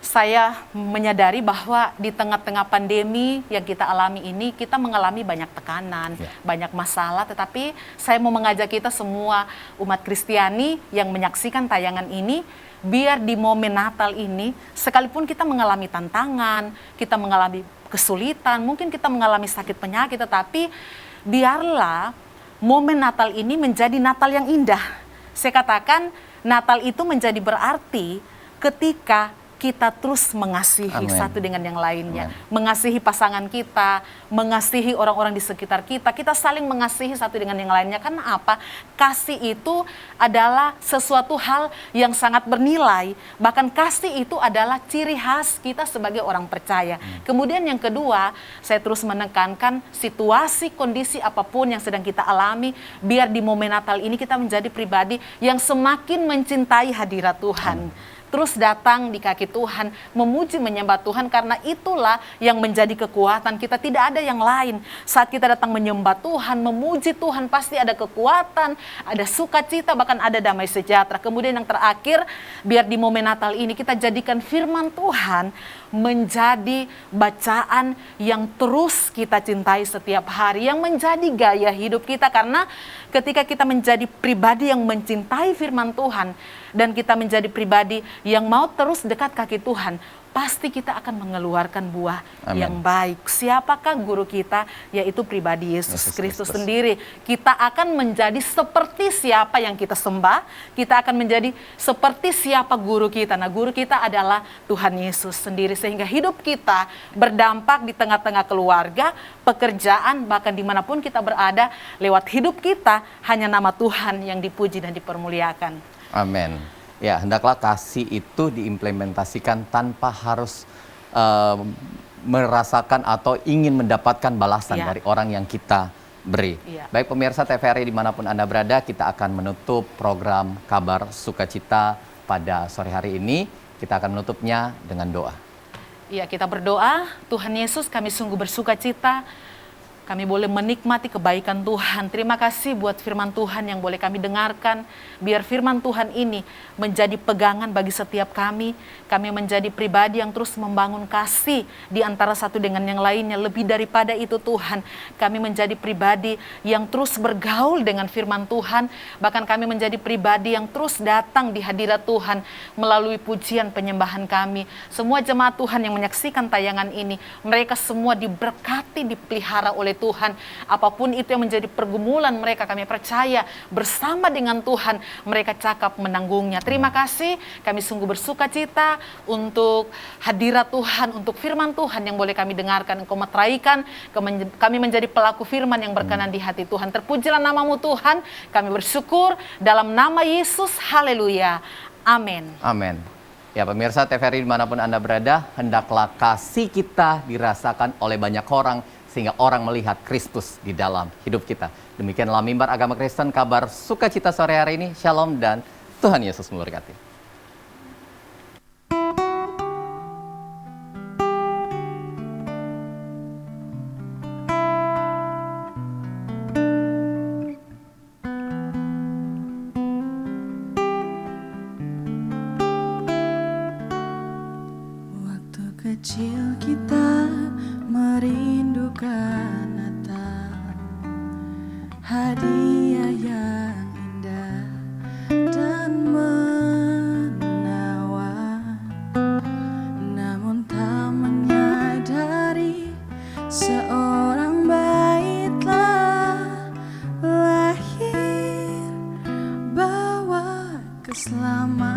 saya menyadari bahwa di tengah-tengah pandemi yang kita alami ini, kita mengalami banyak tekanan, banyak masalah, tetapi saya mau mengajak kita semua umat Kristiani yang menyaksikan tayangan ini, biar di momen Natal ini, sekalipun kita mengalami tantangan, kita mengalami kesulitan, mungkin kita mengalami sakit penyakit, tetapi biarlah momen Natal ini menjadi Natal yang indah. Saya katakan Natal itu menjadi berarti ketika kita terus mengasihi satu dengan yang lainnya. Mengasihi pasangan kita, mengasihi orang-orang di sekitar kita. Kita saling mengasihi satu dengan yang lainnya. Karena apa? Kasih itu adalah sesuatu hal yang sangat bernilai. Bahkan kasih itu adalah ciri khas kita sebagai orang percaya. Kemudian yang kedua, saya terus menekankan situasi, kondisi apapun yang sedang kita alami, biar di momen Natal ini kita menjadi pribadi yang semakin mencintai hadirat Tuhan. Terus datang di kaki Tuhan, memuji menyembah Tuhan, karena itulah yang menjadi kekuatan kita, tidak ada yang lain. Saat kita datang menyembah Tuhan, memuji Tuhan, pasti ada kekuatan, ada sukacita, bahkan ada damai sejahtera. Kemudian yang terakhir, biar di momen Natal ini kita jadikan firman Tuhan menjadi bacaan yang terus kita cintai setiap hari, yang menjadi gaya hidup kita. Karena ketika kita menjadi pribadi yang mencintai firman Tuhan, dan kita menjadi pribadi yang mau terus dekat kaki Tuhan, pasti kita akan mengeluarkan buah yang baik. Siapakah guru kita? Yaitu pribadi Yesus Kristus sendiri. Kita akan menjadi seperti siapa yang kita sembah, kita akan menjadi seperti siapa guru kita. Nah, guru kita adalah Tuhan Yesus sendiri, sehingga hidup kita berdampak di tengah-tengah keluarga, pekerjaan, bahkan dimanapun kita berada. Lewat hidup kita, hanya nama Tuhan yang dipuji dan dipermuliakan. Amin. Ya, hendaklah kasih itu diimplementasikan tanpa harus merasakan atau ingin mendapatkan balasan dari orang yang kita beri. Baik pemirsa TVRI dimanapun Anda berada, kita akan menutup program Kabar Sukacita pada sore hari ini. Kita akan menutupnya dengan doa. Ya, kita berdoa. Tuhan Yesus, kami sungguh bersukacita Kami boleh menikmati kebaikan Tuhan. Terima kasih buat firman Tuhan yang boleh kami dengarkan. Biar firman Tuhan ini menjadi pegangan bagi setiap kami. Kami menjadi pribadi yang terus membangun kasih di antara satu dengan yang lainnya. Lebih daripada itu Tuhan, kami menjadi pribadi yang terus bergaul dengan firman Tuhan. Bahkan kami menjadi pribadi yang terus datang di hadirat Tuhan melalui pujian penyembahan kami. Semua jemaat Tuhan yang menyaksikan tayangan ini, mereka semua diberkati, dipelihara oleh Tuhan. Apapun itu yang menjadi pergumulan mereka, kami percaya bersama dengan Tuhan mereka cakap menanggungnya. Terima kasih, kami sungguh bersuka cita untuk hadirat Tuhan, untuk firman Tuhan yang boleh kami dengarkan. Engkau meteraikan, kami menjadi pelaku firman yang berkenan di hati Tuhan. Terpujilah namamu Tuhan, kami bersyukur dalam nama Yesus, haleluya, amin. Amin. Ya pemirsa TVRI dimanapun Anda berada, hendaklah kasih kita dirasakan oleh banyak orang, sehingga orang melihat Kristus di dalam hidup kita. Demikianlah Mimbar Agama Kristen, kabar sukacita sore hari ini. Shalom dan Tuhan Yesus memberkati. Waktu kecil kita merindukan Natal, hadiah yang indah dan menawan. Namun tak menyadari seorang bayi telah lahir, bawa keselamatan.